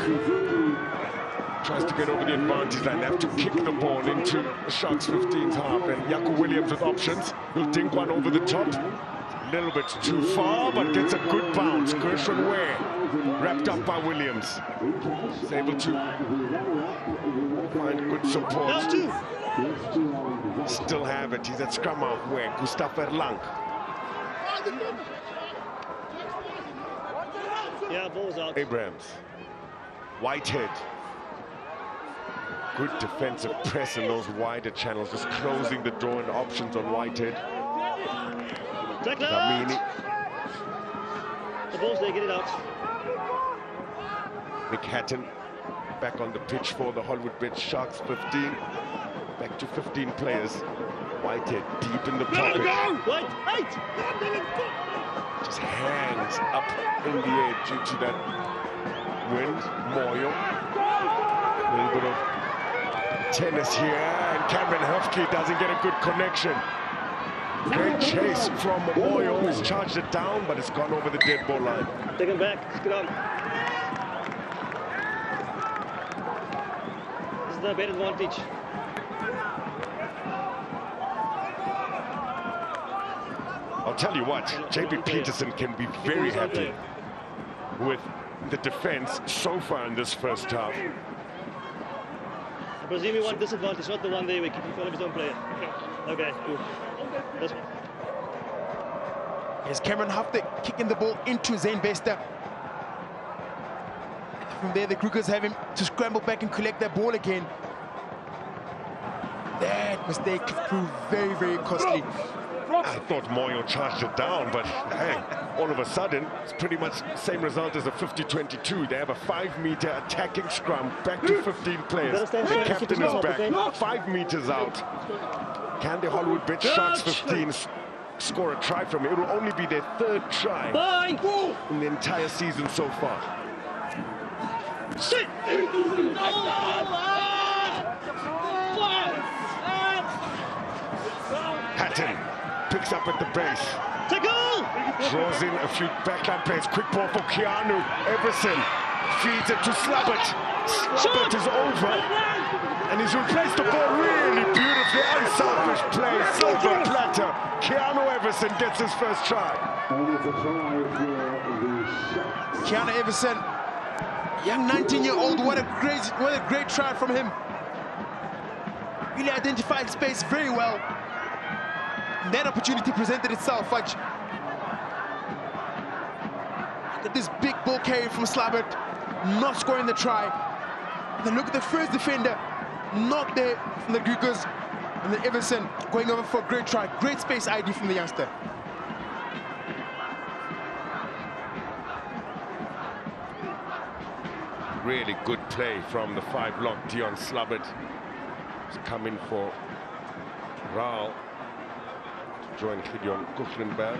tries to get over the advantage line. They have to kick the ball into the Sharks 15's half, and Jaco Williams with options. He'll dink one over the top. A little bit too far, but gets a good bounce. Gershon Ware wrapped up by Williams. He's able to find good support. Still have it. He's at scrum half where Gustav Erlang. Yeah, ball's out. Abrams. Whitehead. Good defensive press in those wider channels, just closing the door and options on Whitehead. Damini. The ball's there, get it out. Nick Hatton back on the pitch for the HollywoodBets Sharks 15. Back to 15 players. Whitehead deep in the pocket. White. Just hands up in the air due to that wind. Moyo. A little bit of tennis here, and Cameron Hufke doesn't get a good connection. Great chase from Moyo. He's charged it down, but it's gone over the dead ball line. Take him back, scrum. This is the better advantage. I'll tell you what, JP Peterson can be very happy with the defense so far in this first half. I presume you want this advantage, not the one there where keep in front of his own player. Okay, cool. That's... Here's Cameron Hufte kicking the ball into Zane Bester. From there, the Griquas have him to scramble back and collect that ball again. That mistake proved very, very costly. I thought Moyo charged it down, but hey, all of a sudden, it's pretty much the same result as a 50-22. They have a 5-meter attacking scrum, back to 15 players. The captain is back, 5 meters out. Can the HollywoodBets Sharks 15 score a try from it? It will only be their 3rd try in the entire season so far. Hatton picks up at the base. Draws in a few backline plays. Quick ball for Keanu. Everson feeds it to Slabbert. Slabbert is over. And he's replaced the ball really beautifully. Unselfish play. Silver platter. Keanu Everson gets his first try. Keanu Everson, young 19-year-old. What a great try from him. Really identified space very well. That opportunity presented itself. Look at this big ball carry from Slabbert, not scoring the try. And then look at the first defender not there from the Griquas. And then Everson going over for a great try. Great space ID from the youngster. Really good play from the 5-lock Dion Slubbert. He's coming for Raal to join Gideon Kuchlenberg.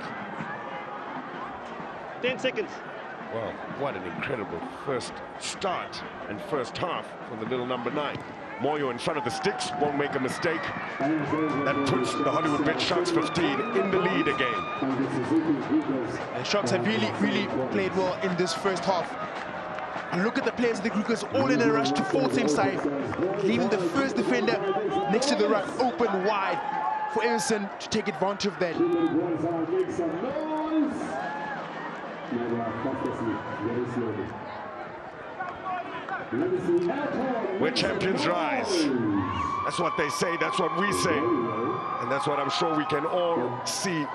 10 seconds. Wow, what an incredible first start and first half for the little number 9. Moyo in front of the sticks, won't make a mistake. That puts the HollywoodBets Sharks 15 in the lead again. The Sharks have really played well in this first half. And look at the players of the Griquas all in a rush to forward same side, leaving the first defender next to the ruck open wide for Everson to take advantage of that. Where champions rise. That's what they say, that's what we say. And that's what I'm sure we can all see.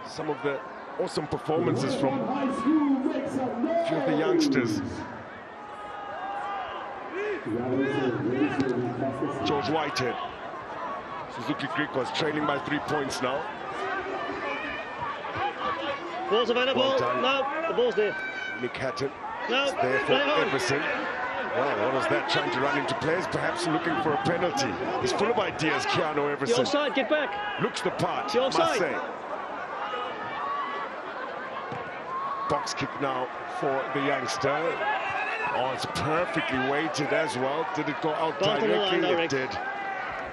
Some of the awesome performances from a few of the youngsters. George Whitehead. Suzuki Griquas trailing by 3 points now. Ball's available. Well No, the ball's there. Nick Hatton. No, It's there for play on. Everson. Well, what was that? Trying to run into players, perhaps looking for a penalty. He's full of ideas, Keanu You're Everson. offside, get back. Looks the part, You're must offside. say. Box kick now for the youngster. Oh, it's perfectly weighted as well. Did it go out Bounced on the line, directly? It direct. did.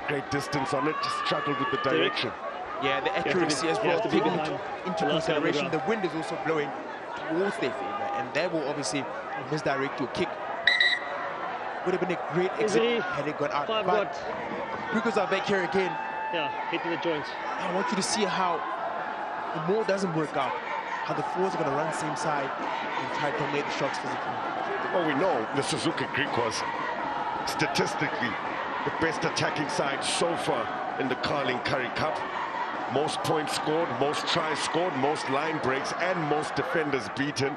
Great distance on it, just struggled with the direction. Yeah, the accuracy as well to be taken behind into the last guy on the consideration. ground. The wind is also blowing towards their favor, and that will obviously misdirect your kick. Would have been a great exit Easy. had it gone out. 5 But got. Griquas are back here again. Yeah, hitting the joints. I want you to see how the more doesn't work out, how the forwards are going to run same side and try to dominate the Sharks physically. Well, we know the Suzuki Griquas, statistically, the best attacking side so far in the Carling Currie Cup. Most points scored, most tries scored, most line breaks, and most defenders beaten.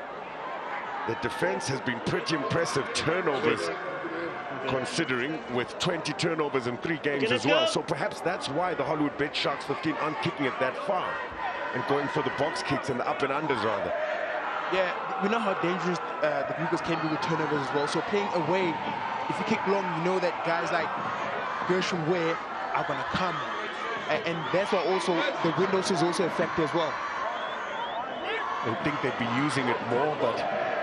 The defense has been pretty impressive. Turnovers, considering, with 20 turnovers in 3 games Okay, as let's well. go. So perhaps that's why the HollywoodBets Sharks 15 aren't kicking it that far and going for the box kicks and the up and unders rather. Yeah, we know how dangerous the Griquas can be with turnovers as well. So playing away, if you kick long, you know that guys like Gershon Ware are going to come. And that's why also the wind also is also a factor as well. I think they'd be using it more, but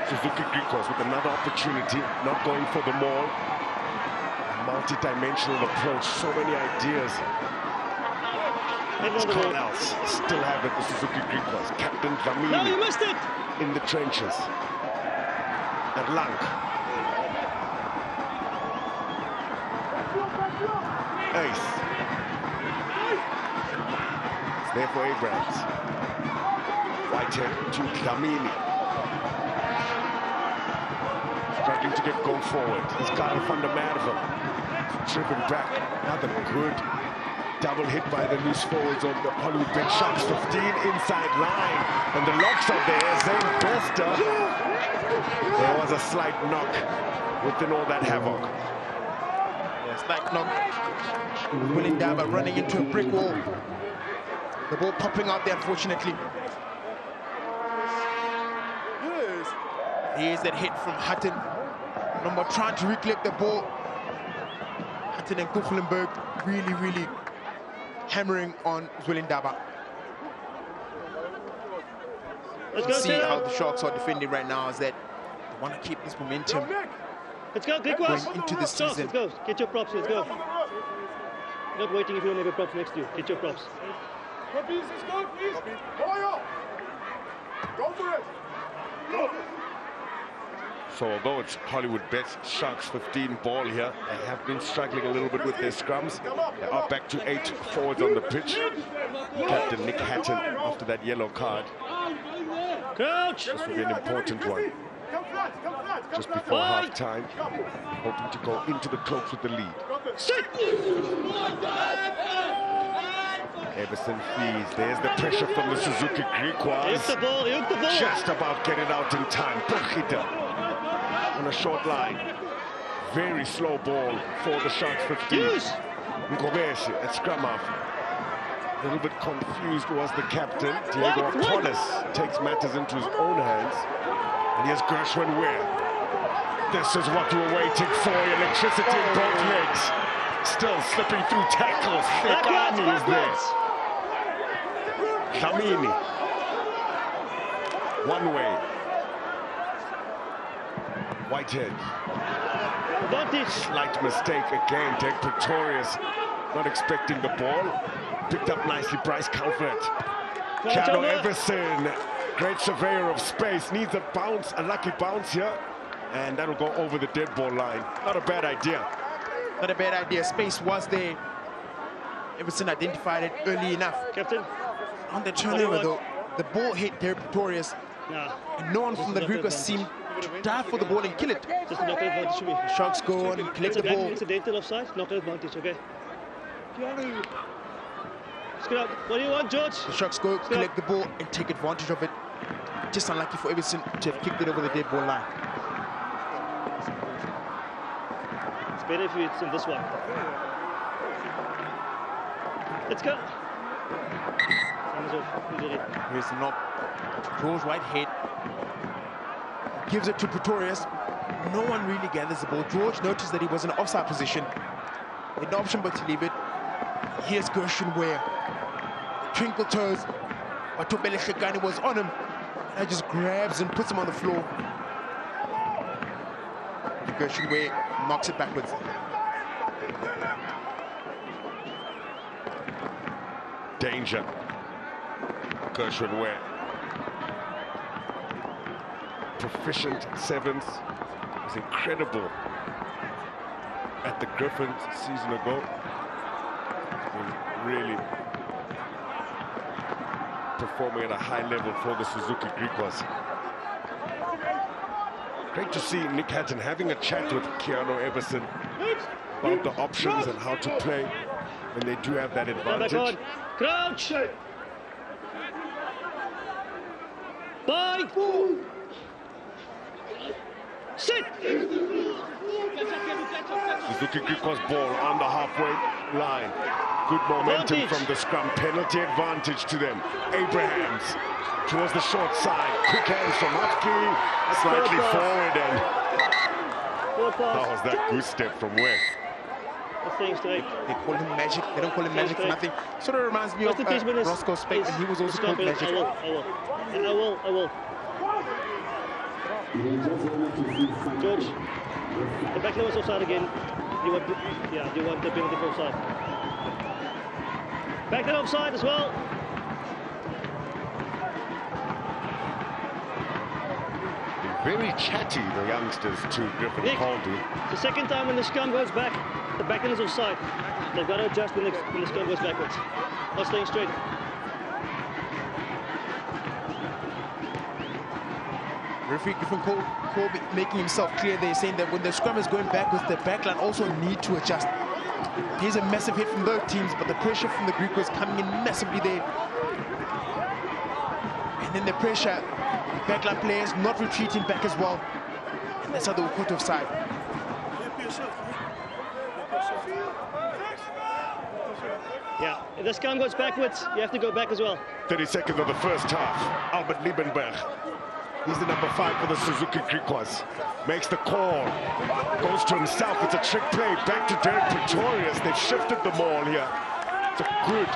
Suzuki Griquas with another opportunity, not going for the maul. Multi-dimensional approach, so many ideas. It's Cornells still have it, the Suzuki Griquas. Captain No, you Dlamini missed it. in the trenches. And Lank. Ace. It's there for Abrams. Whitehead to Dlamini. Struggling to get going forward. He's got it from the Merwe. Driven back. Another good double hit by the loose forwards on the HollywoodBets Sharks 15 inside line. And the locks are there. Zane Bester. There was a slight knock within all that havoc. Yeah, slight knock. Willing Daba running into a brick wall. The ball popping out there, unfortunately. Here's that hit from Hutton. Number trying to recollect the ball. Hutton and Kuchlenberg really hammering on Zwilindaba. Let's go, See Taylor. how the Sharks are defending right now is that they want to keep this momentum Let's go, Griquas. going into the Sharks, season. let's go. Get your props, let's go. Not waiting if you don't have your props next to you. Get your props. Go for it. Go. So although it's HollywoodBets Sharks 15 ball here, they have been struggling a little bit with their scrums. They are back to 8 forwards on the pitch. Captain Nick Hatton after that yellow card. Crouch. This will be an important one. Just before half-time, hoping to go into the cloaks with the lead. Sit. Everson fees. There's the pressure from the Suzuki Griquas. Hook the ball, hook the ball. Just about get it out in time. Pogita on a short line. Very slow ball for the Sharks 15. Ngobeshi at scrum half. A little bit confused was the captain. Diego Torres takes matters into his own hands. And here's Gershwin Ware. This is what we're waiting for. Electricity in both legs. Still slipping through tackles. Thekani is there. Dlamini. One way. Whitehead. Slight mistake again. Derek Pretorius not expecting the ball. Picked up nicely Bryce Calvert. Keanu Everson, great surveyor of space, needs a bounce, a lucky bounce here. And that'll go over the dead ball line. Not a bad idea. Not a bad idea. Space was there. Everson identified it early enough. Captain. On the turnover, though, the ball hit Derek Pretorius. And no one from the Griquas seemed to dive for the ball and kill it. Just a knockout advantage to me. Sharks go on and collect the ball. Incidental offside, knockout advantage, okay? What do you want, George? The Sharks go collect the ball and take advantage of it. Just unlucky for Everson to have kicked it over the dead ball line. It's better if it's in this one. Let's go. Here's the knock. George Whitehead gives it to Pretorius. No one really gathers the ball. George noticed that he was in an offside position. He had no option but to leave it. Here's Gershwin Ware. Twinkle toes. Matobele Shekani was on him. And just grabs and puts him on the floor. Gershwin Ware knocks it backwards. Danger. Gershwin Ware. Proficient sevens. Was incredible at the Griffins a season ago. Really performing at a high level for the Suzuki Griquas. Great to see Nick Hatton having a chat with Keanu Everson about the options and how to play when they do have that advantage. Crouch! Bye! Sit! Suzuki Griquas ball on the halfway line. Good momentum from the scrum. Penalty advantage to them. Abrahams towards the short side. Quick hands from Hafki. Slightly forward and... How was that good step from where? They call him Magic. They don't call him Magic for nothing. Sort of reminds me of Roscoe Speck, and he was also called Magic. I will. George, the back line was offside again. You want the penalty for offside. Back line offside as well. Very chatty, the youngsters, to Griffin Caldy. The second time when the scrum goes back, the back line is offside. They've got to adjust when the scrum goes backwards. Not staying straight. Referee Griffin Colby making himself clear there, saying that when the scrum is going backwards, the backline also need to adjust. Here's a massive hit from both teams, but the pressure from the Greek was coming in massively there. And then the pressure, the backline players not retreating back as well. And that's how they were caught offside. Yeah, if the scrum goes backwards, you have to go back as well. 30 seconds of the first half. Albert Liebenberg. He's the number 5 for the Suzuki Griquas. Makes the call. Goes to himself. It's a trick play. Back to Derek Pretorius. They've shifted the ball here. It's a good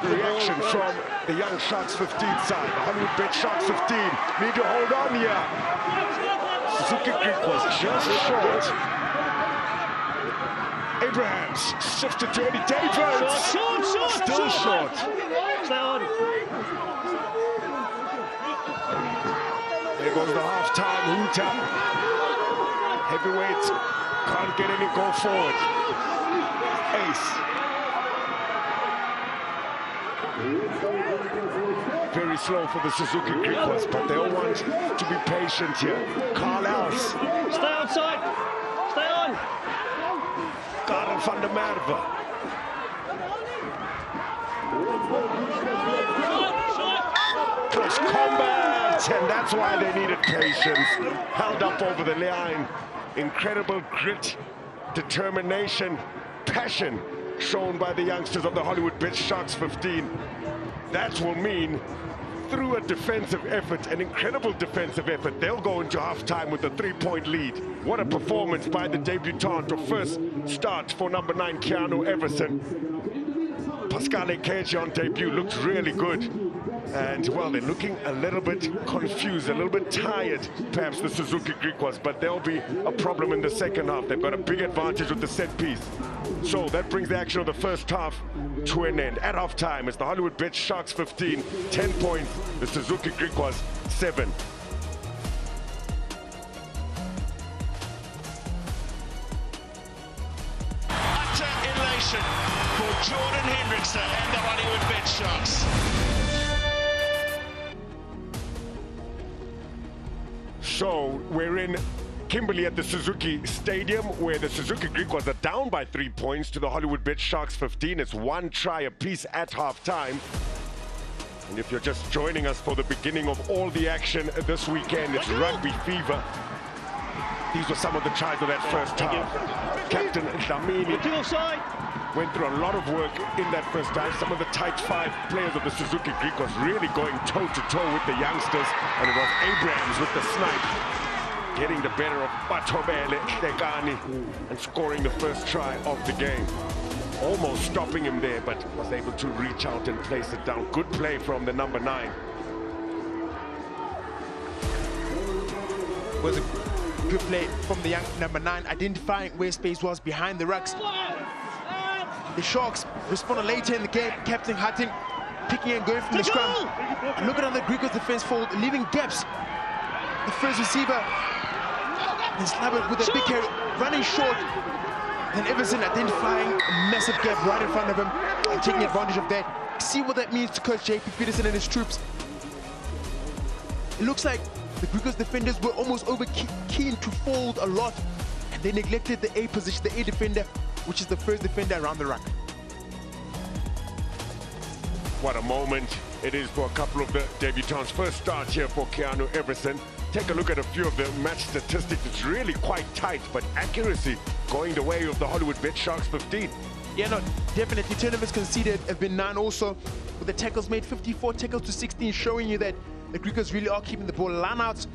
reaction from the young Sharks 15 side. The HollywoodBets Sharks 15 need to hold on here. Suzuki Griquas just short. Abrahams shifted to Eddie David. Still short. Stay on. There goes the half-time hooter. Heavyweights can't get any goal forward. Ace. Very slow for the Suzuki Griquas, but they all want to be patient here. Carl Els. Stay outside. Stay on. Karel van der Merwe. Close combat, and that's why they needed patience. Held up over the line. Incredible grit determination, passion shown by the youngsters of the HollywoodBets Sharks 15. That will mean through a defensive effort, an incredible defensive effort, they'll go into halftime with a 3-point lead. What a performance by the debutant, or first start for number 9, Keanu Everson. Pascale Keji on debut looked really good. And, well, they're looking a little bit confused, a little bit tired, perhaps, the Suzuki Griquas, but there'll be a problem in the second half. They've got a big advantage with the set piece. So that brings the action of the first half to an end. At halftime, it's the HollywoodBets Sharks 15, 10 points, the Suzuki Griquas 7. Utter elation for Jordan Hendrickson and the HollywoodBets Sharks. So we're in Kimberley at the Suzuki Stadium, where the Suzuki Griquas are down by 3 points to the HollywoodBets Sharks 15. It's 1 try apiece at halftime. And if you're just joining us for the beginning of all the action this weekend, it's rugby fever. These were some of the tries of that first half. Captain Dlamini went through a lot of work in that first half. Some of the tight 5 players of the Suzuki Griquas really going toe-to-toe with the youngsters. And it was Abrams with the snipe, getting the better of Batobele Tekani and scoring the first try of the game. Almost stopping him there, but was able to reach out and place it down. Good play from the number 9. Was a good play from the young number 9, identifying where space was behind the rucks. The Sharks responded later in the game. Captain Hutton picking and going from the scrum. And look at the Griquas defense fold, leaving gaps. The first receiver is slapped with a big carry, running short. Then Everson identifying a massive gap right in front of him and taking advantage of that. See what that means to Coach J.P. Peterson and his troops. It looks like the Griquas defenders were almost over keen to fold a lot, and they neglected the A position, the A defender, which is the first defender around the ruck. What a moment it is for a couple of the debutants. First start here for Keanu Everson. Take a look at a few of the match statistics. It's really quite tight, but accuracy going the way of the HollywoodBets Sharks 15. Yeah, no, definitely. Turnovers conceded have been 9 also, with the tackles made 54 tackles to 16, showing you that the Griquas really are keeping the ball. Lineouts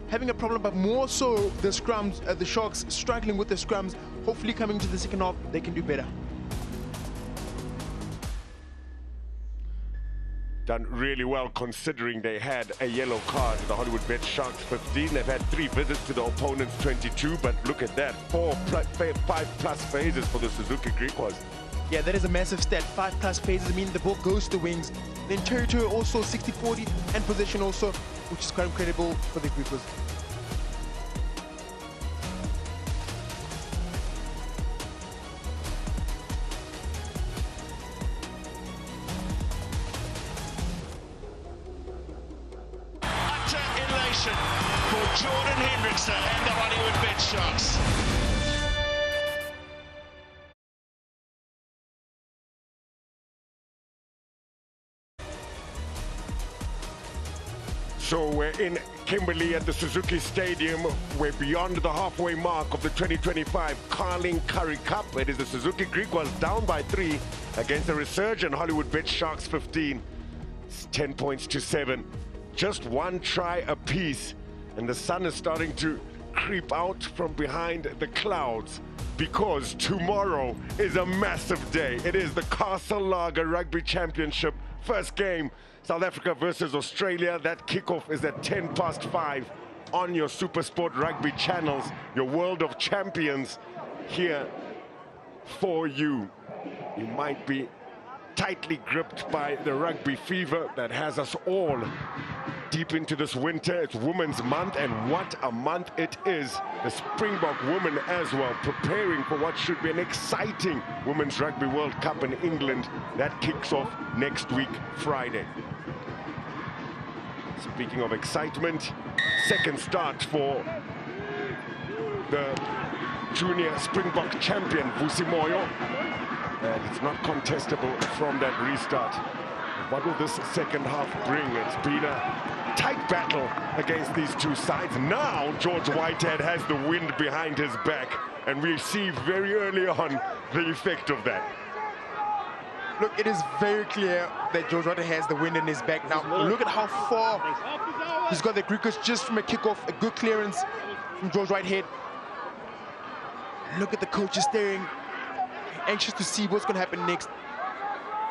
having a problem, but more so the scrums, the Sharks struggling with the scrums. Hopefully coming to the second half, they can do better. Done really well considering they had a yellow card. The HollywoodBets Sharks 15. They've had 3 visits to the opponent's 22, but look at that, 5+ phases for the Suzuki Griquas. Yeah, that is a massive stat. 5+ phases, meaning the ball goes to wings. Then territory also 60-40 and possession also, which is quite incredible for the Griquas. For Jordan Hendrickson and the HollywoodBets Sharks. So we're in Kimberley at the Suzuki Stadium. We're beyond the halfway mark of the 2025 Carling Currie Cup. It is the Suzuki Griquas down by 3 against the resurgent HollywoodBets Sharks 15. It's 10 points to 7. Just 1 try apiece. And the sun is starting to creep out from behind the clouds, because tomorrow is a massive day. It is the Castle Lager Rugby Championship. First game, South Africa versus Australia. That kickoff is at 5:10 on your SuperSport Rugby channels. Your World of Champions here for you. You might be tightly gripped by the rugby fever that has us all deep into this winter. It's Women's Month, and what a month it is. The Springbok women as well, preparing for what should be an exciting Women's Rugby World Cup in England. That kicks off next week, Friday. Speaking of excitement, second start for the junior Springbok champion, Vusi Moyo. And it's not contestable from that restart. What will this second half bring? It's been a tight battle against these two sides. Now George Whitehead has the wind behind his back, and we see very early on the effect of that. Look, it is very clear that George Whitehead has the wind in his back. Now, look at how far he's got the Griquas just from a kickoff. A good clearance from George Whitehead. Look at the coaches staring, anxious to see what's going to happen next.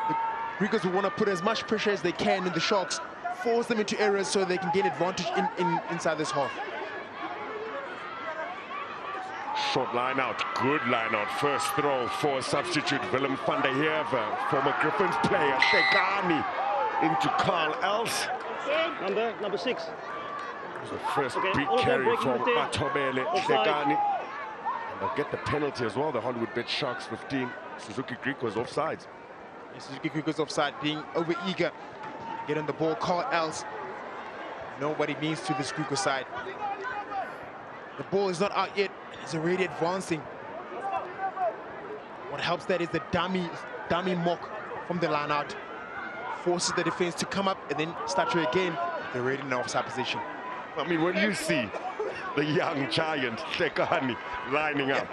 The Griquas will want to put as much pressure as they can in the Sharks, force them into errors so they can gain advantage inside this half. Short line out, good line out. First throw for substitute Willem van der Heerve, former Griffins player. Tekani into Carl Els. Number 6. The first big carry from Atobele Tekani. They'll get the penalty as well. The HollywoodBets Sharks 15. Suzuki Griquas offsides. Suzuki Griquas offside, being over eager. Get on the ball, Carl Els. Know what it means to this Griquas side. The ball is not out yet. It's already advancing. What helps that is the dummy mock from the line out. Forces the defense to come up and then start to again. They're already in offside position. I mean, when you see the young giant Tekani lining up,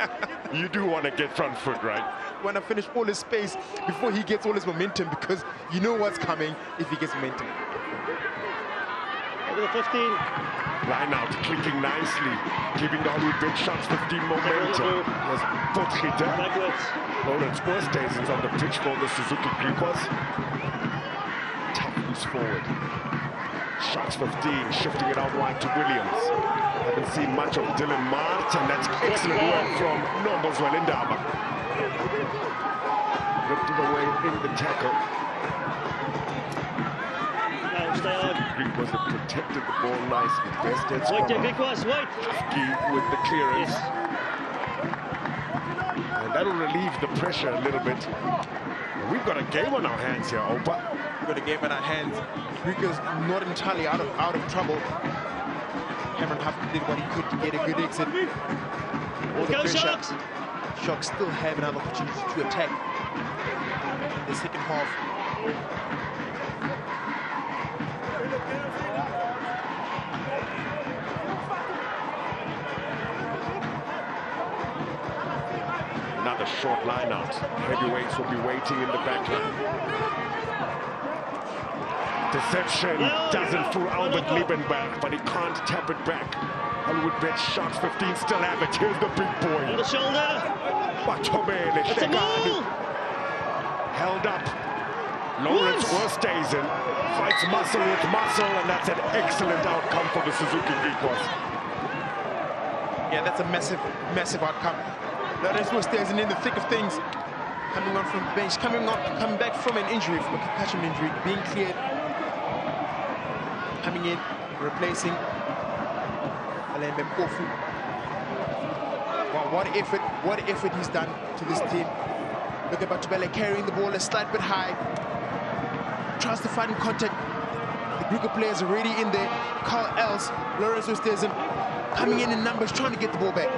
you do want to get front foot, right? Want to finish all his space before he gets all his momentum, because you know what's coming if he gets momentum. Over the 15. Line out, clicking nicely, giving the HollywoodBets Sharks 15 momentum. There's Potgieter. Lawrence Oosthuizen's on the pitch for the Suzuki Griquas. Tough loose forward. Sharks 15, shifting it out wide to Williams. Haven't seen much of Dylan Martin. That's excellent work from Nombos Walindaba. Ripped it away in the tackle. Griquas have protected the ball nicely. Best dead Wait, Griquas, wait! With the clearance. And that'll relieve the pressure a little bit. We've got a game on our hands here, Opa. We've got a game on our hands. Griquas not entirely out of trouble. Cameron Huffman did what he could to get a good exit. All the pressure. Sharks! Sharks still have another opportunity to attack in the second half. Another short line out. Heavyweights will be waiting in the back line. Deception doesn't fool Albert Liebenberg, but he can't tap it back. HollywoodBets Sharks 15 still have it. Here's the big boy. On the shoulder. Batobele Tekani. Held up. Lawrence Oosthuizen fights muscle with muscle, and that's an excellent outcome for the Suzuki Griquas. Yeah, that's a massive, massive outcome. Lawrence Oosthuizen in the thick of things, coming on from the bench, coming back from an injury, from a concussion injury, being cleared, coming in, replacing Alain Mpofu. Wow, what effort he's done to this team. Look at Batobele carrying the ball a slight bit high, tries to find contact. The Griquas players already in there. Carl Els, Lawrence Oosthuizen coming in numbers, trying to get the ball back.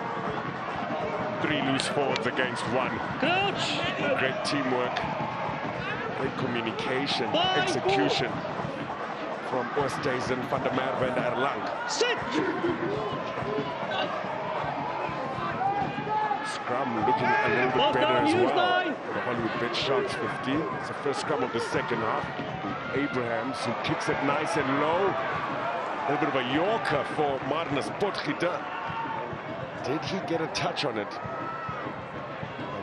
3 loose forwards against 1. Coach! Great teamwork, great communication, execution from Oosthuizen, Van der Merwe and Erlang. Sit! Scrum looking a little bit better as well. The HollywoodBets Sharks 15. It's the first scrum of the second half. Abrahams, who kicks it nice and low. A little bit of a Yorker for Martinus Potgieter. Did he get a touch on it?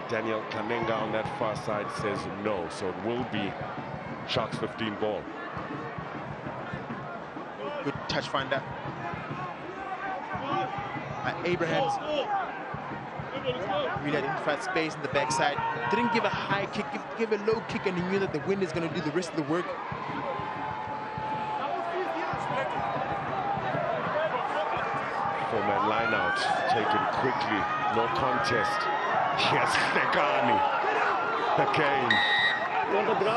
Daniel Kanenga on that far side says no, so it will be Sharks 15 ball. Good touch finder. Abrahams really identified space in the backside. Didn't give a high kick, give a low kick, and he knew that the wind is going to do the rest of the work. Four-man line out, taken quickly, no contest. Yes, Tekani again.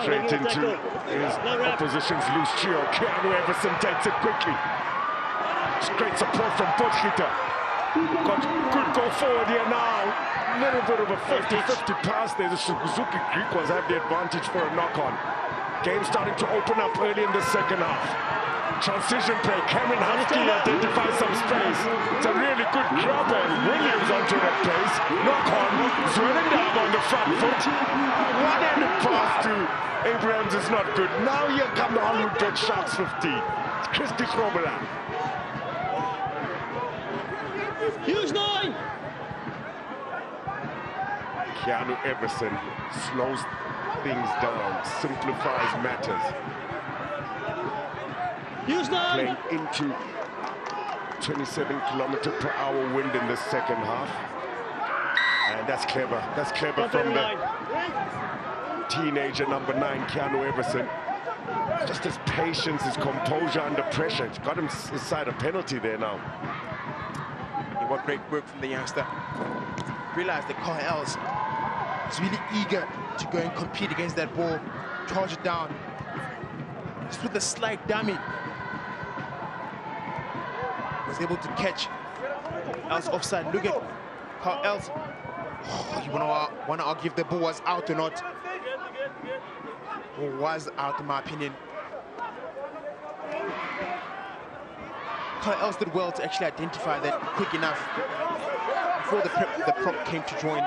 Straight into his opposition's loose trio. Keanu Everson takes it quickly. Great support from Potgieter. Got good go forward here now. Little bit of a 50-50 pass there. The Suzuki Griquas have the advantage for a knock-on. Game starting to open up early in the second half. Transition play. Cameron Husky identifies some space. It's a really good grab, and Williams onto that pace. Knock on. Zwelendam on the front foot. One-handed pass to Abrahams is not good. Now here come the HollywoodBets Sharks 15. It's Christy Krobela. Huge 9! Keanu Everson slows things down, simplifies matters. Huge 9! Playing into 27km/h wind in the second half. And that's clever. That's clever from the teenager number 9, Keanu Everson. Just his patience, his composure under pressure. It's got him inside a penalty there now. What great work from the youngster. Realized that Carl Els is really eager to go and compete against that ball, charge it down. Just with a slight dummy. Was able to catch Els offside. Look at Carl Els. Oh, you wanna argue if the ball was out or not. Or was out, in my opinion. Carl Els did well to actually identify that quick enough before the prop came to join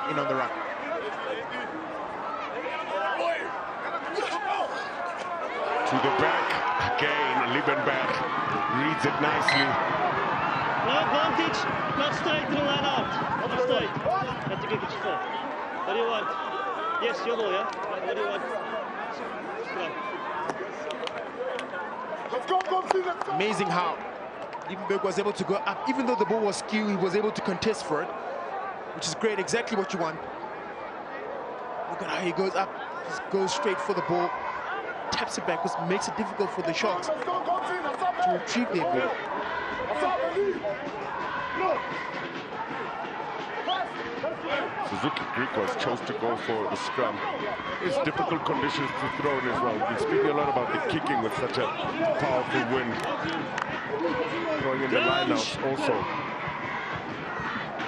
in on the run. To the back, again, Liebenberg reads it nicely. No advantage, not straight to the line out. Not straight. Have to kick it for. What do you want? Yes, your ball, yeah? What do you want? Scrum. Amazing how Liebenberg was able to go up. Even though the ball was skewed, he was able to contest for it, which is great, exactly what you want. Look at how he goes up, just goes straight for the ball, taps it back, which makes it difficult for the Sharks to retrieve their ball. Suzuki Griquas chose to go for the scrum. It's difficult conditions to throw in as well. We're speaking a lot about the kicking with such a powerful wind. Throwing in the lineouts also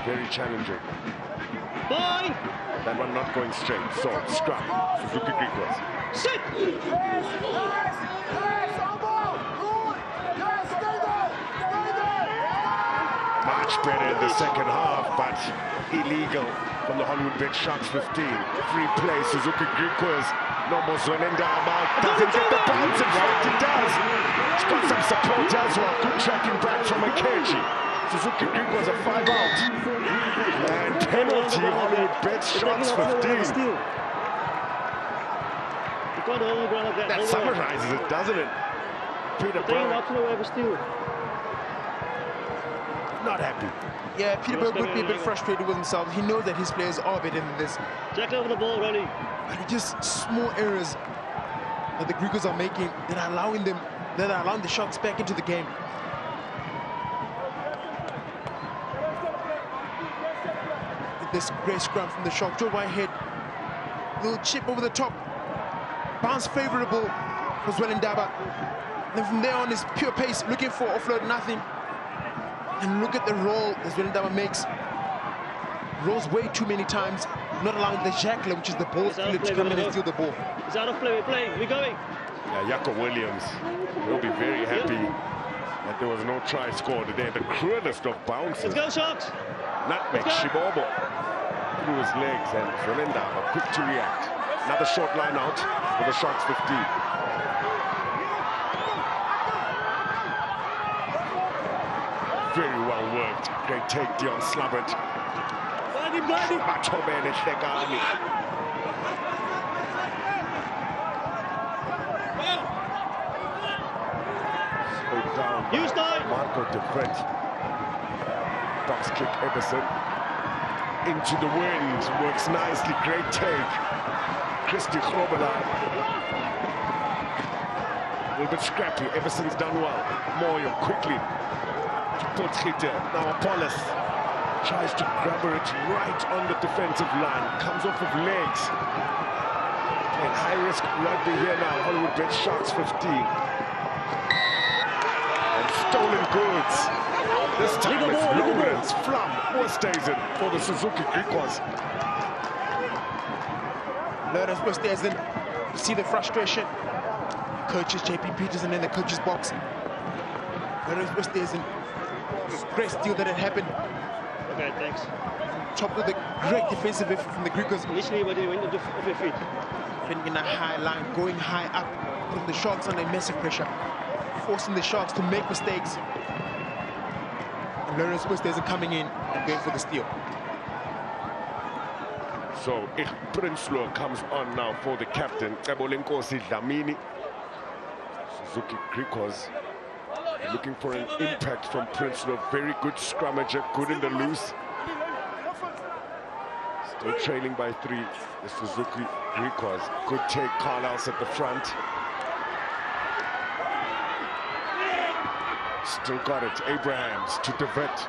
very challenging. Fine. That one not going straight. So scrum, Suzuki Griquas. Sit. Much better in the second half, but illegal from the HollywoodBets Sharks 15. Free play, Suzuki Griquas. No more Zwelendam out. Doesn't get the bounce. In fact, it does. It's got some support as well. Good tracking back from Akeji. Suzuki Griquas a 5 out. And penalty, HollywoodBets Sharks 15. That summarizes it, doesn't it? Peter Brown. Not happy. Yeah, Peter Berg would be a bit frustrated with himself. He knows that his players are better than this. Jack over the ball, Ronnie. And just small errors that the Griquas are making that are allowing the Sharks back into the game. This great scrum from the Sharks. Joe Whitehead, little chip over the top, bounce favorable for Zwelendam. Then from there on is pure pace, looking for offload, nothing. And look at the roll that Zwelendam makes. Rolls way too many times, not allowing the Jackler, which is the ball stealer, to come in and steal the ball. It's out of play, we're playing, we're going. Yeah, Jaco Williams will be very happy that there was no try scored there. The cruelest of bounces. Let's go, Sharks. Nutmeg, Shibobo through his legs, and Zwelendam quick to react. Another short line out for the Sharks 15. Very well worked. Great take, Dion Slubbert. Matobene Hlekani. Slowed down. Marco de Brent. Box kick Everson. Into the wind. Works nicely. Great take. Christy Krobela. A little bit scrappy. Everson's done well. Moyo quickly. Now Apollos tries to grab it right on the defensive line, comes off of legs. And high risk rugby here now, HollywoodBets Sharks 15. And stolen goods. This time it's Lowlands, Flum, Oosthuizen for the Suzuki Griquas. Lowlands, Oosthuizen, you see the frustration. coaches, JP Peterson in the coach's box. There's a great steal that had happened. Okay, thanks. Chopped with a great defensive effort from the Griquas. Initially, when they went off their feet. Defending in a high line, going high up, putting the Sharks under massive pressure, forcing the Sharks to make mistakes. And Lawrence Westhuizen coming in and going for the steal. So Prinsloo comes on now for the captain, Ebolenkosi Dlamini. Suzuki Griquas looking for an impact from Prinsloo. Very good scrummager, good in the loose. Still trailing by 3, the Suzuki Griquas. Good take, Carlisle's at the front. Still got it, Abrahams to divert.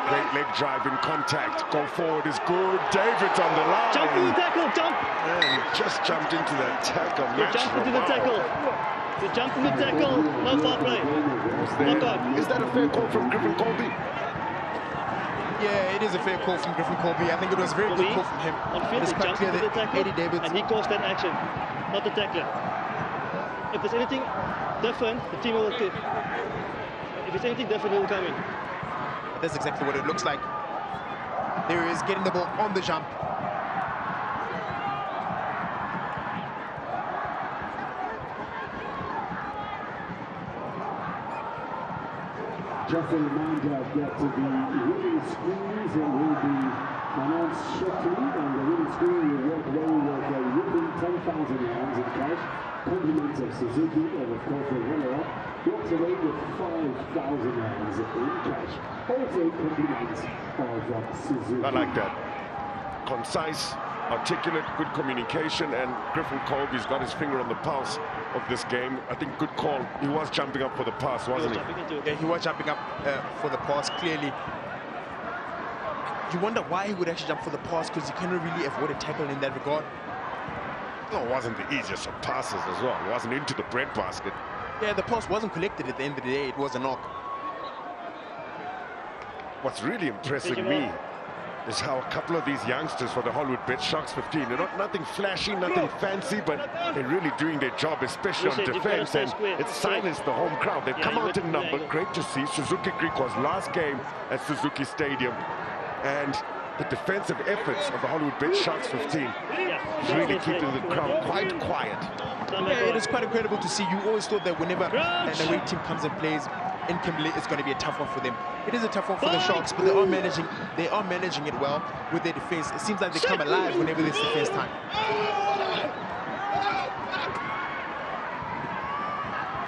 Great leg drive in contact. Go forward is good. David's on the line. Jump to the tackle, jump! And just jumped into that tackle. You jumped into the tackle. You jumped into the tackle. No foul play. Is that a fair call from Griffin Colby? Yeah, it is a fair call from Griffin Colby. I think it was a very good call from him. On field, it's he quite jumped clear into the that tackle, Eddie Davids... and he caused that action, not the tackler. If there's anything different, the team will... If there's anything different, he will come in. That's exactly what it looks like. There he is, getting the ball on the jump. Just a reminder that the winning screens will be announced shortly, and the winning screen will walk away with a whopping 10,000 rands in cash, compliments of Suzuki, and of course the runner-up walks away with 5,000 rands in cash. Also compliments of Suzuki. I like that. Concise, articulate, good communication, and Griffin Colby's got his finger on the pulse of this game. I think good call. He was jumping up for the pass, wasn't he? Yeah, he was jumping up for the pass, clearly. You wonder why he would actually jump for the pass, because he cannot really avoid a tackle in that regard. No, it wasn't the easiest of passes as well. It wasn't into the breadbasket. Yeah, the pass wasn't collected at the end of the day. It was a knock. What's really impressing me is how a couple of these youngsters for the HollywoodBets Sharks 15, they're not nothing flashy, nothing fancy, but they're really doing their job, especially on defense, and it's silenced the home crowd. They've come out in number. Great to see. Suzuki Griquas last game at Suzuki Stadium, and the defensive efforts of the HollywoodBets Sharks 15 is really keeping the crowd quite quiet. Yeah, it is quite incredible to see. You always thought that whenever an away team comes and plays in Kimberley, it's going to be a tough one for them. It is a tough one for the Sharks, but they are managing it well with their defense. It seems like they come alive whenever there's defense time.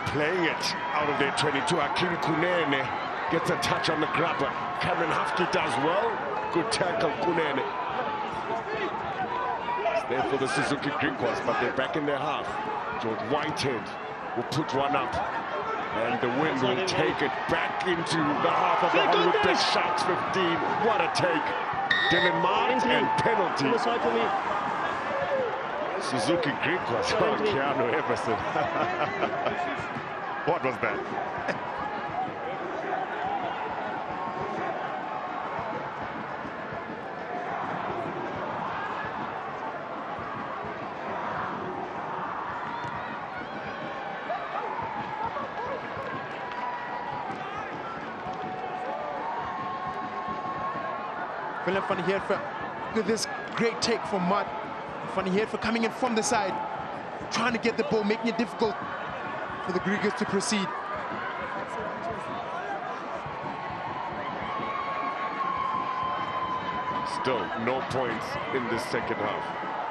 Playing it out of their 22, Akim Kunene gets a touch on the grabber. Cameron Hafke does well. Good tackle, Kunene. It's there for the Suzuki Griquas, but they're back in their half. George Whitehead will put one up, and the wind will take it back into the half of the HollywoodBets Sharks 15. What a take. Dylan Mart and penalty. Suzuki Griquas. Oh, Keanu Everson. What was that? Willem van Heert with this great take from Mart. Van Heert for coming in from the side, trying to get the ball, making it difficult for the Griquas to proceed. Still no points in this second half.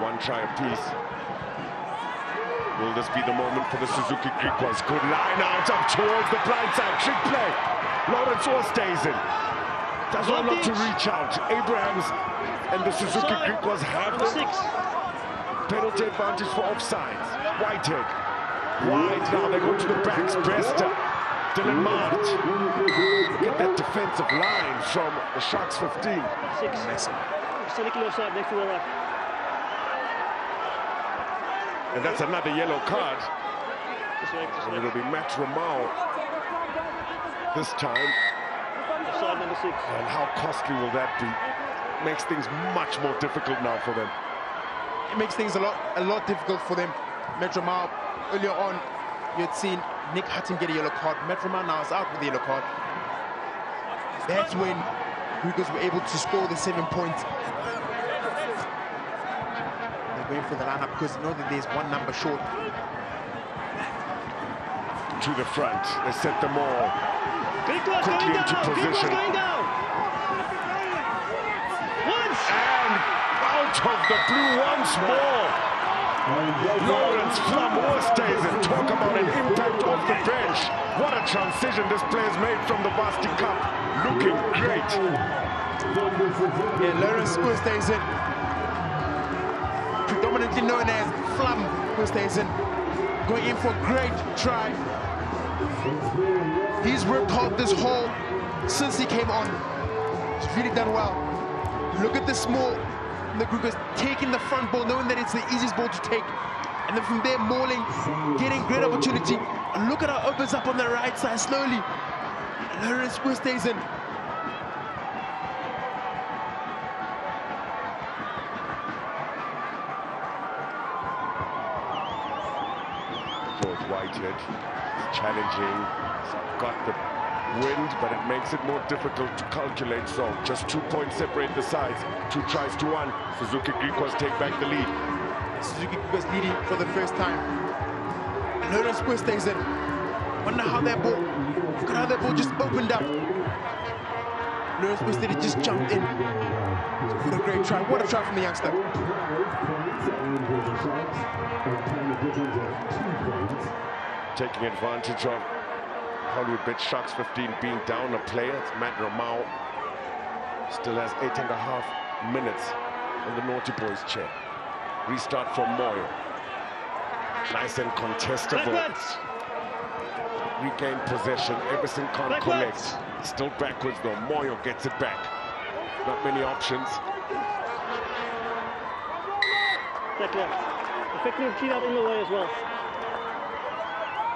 One try apiece. Will this be the moment for the Suzuki Griquas? Good line out up towards the blind side. Trick play. Lawrence stays in. Does well not to reach out. Abrahams and the Suzuki Griquas have the penalty advantage for offsides. Whitehead. Wide now, they go to the backs. Bester. Dylan Mart. Get that defensive line from the Sharks 15. Next to the right. And that's another yellow card. And it'll be Matt Ramal this time. Number 6. And how costly will that be? Makes things much more difficult now for them. It makes things a lot difficult for them. Metro Mile, earlier on, you had seen Nick Hutton get a yellow card. Metro Mile now is out with a yellow card. That's when Griquas were able to score the 7 points. They're going for the lineup because they know that there's one number short. To the front, they set them all Griquas quickly going into down. position. Griquas going down. Once. And out of the blue once more. Lawrence Flum Oosthuizen, talk about an impact off the bench. What a transition this player's made from the Varsity Cup. Looking great. Yeah, Lawrence Oosthuizen, predominantly known as Flum Oosthuizen, going in for a great try. He's worked hard this whole since he came on. He's really done well. Look at the small, the Griquas taking the front ball, knowing that it's the easiest ball to take. And then from there, mauling, getting great opportunity. And look at how it opens up on the right side slowly. Lawrence Oosthuizen. George Whitehead is challenging. He's got the wind, but it makes it more difficult to calculate. So just 2 points separate the sides. 2 tries to 1. Suzuki Griquas take back the lead. Suzuki Griquas leading for the first time. Lawrence Oosthuizen. Wonder how that ball, look at how that ball just opened up. Lawrence Oosthuizen just jumped in. What a great try. What a try from the youngster. Taking advantage of HollywoodBets Sharks 15 being down a player. It's Matt Ramau. Still has 8.5 minutes on the Naughty Boys chair. Restart from Moyo. Nice and contestable. Backwards. Regain possession. Everson can't Backwards. collect. Still backwards though. Moyo gets it back. Not many options. Effective clean out in the way as well.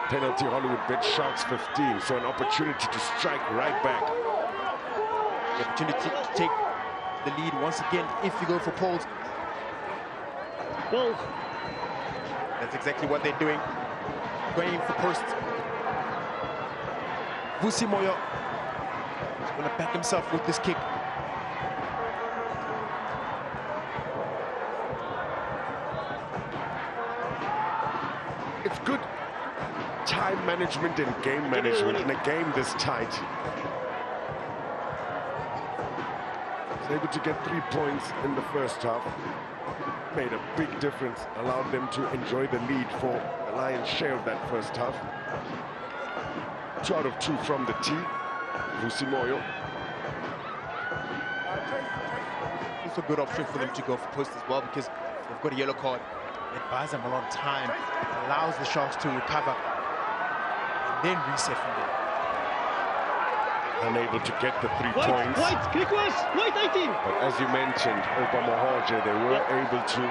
Penalty HollywoodBets Sharks 15. So an opportunity to strike right back. The opportunity to take the lead once again if you go for poles. Goals. That's exactly what they're doing. Going in for posts. Vusi Moyo is going to back himself with this kick. It's good time management and game management in a game this tight. Was able to get 3 points in the first half. Made a big difference, allowed them to enjoy the lead for the lion's share of that first half. 2 out of 2 from the tee. Vusi Moyo. It's a good option for them to go for post as well because they've got a yellow card. It buys them a lot of time, allows the Sharks to recover, and then reset from there. Unable to get the 3 White, points. White, Griquas, White 18. But as you mentioned, Obama Hoja, they were able to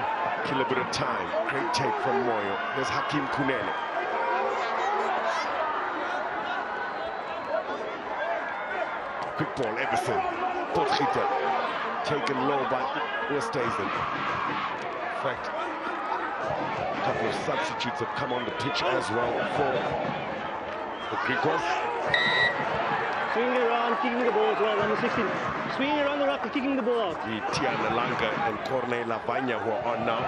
kill a bit of time. Great take from Moyo. There's Hakim Kunene. Quick ball, Everson. Potgieter. Taken low by Oosthuizen. In fact, a couple of substitutes have come on the pitch as well for the Griquas. Swinging around, kicking the ball as well, number 16. Swinging around the rock and kicking the ball out. The Tiana Langa and Corne Lavagna who are on now.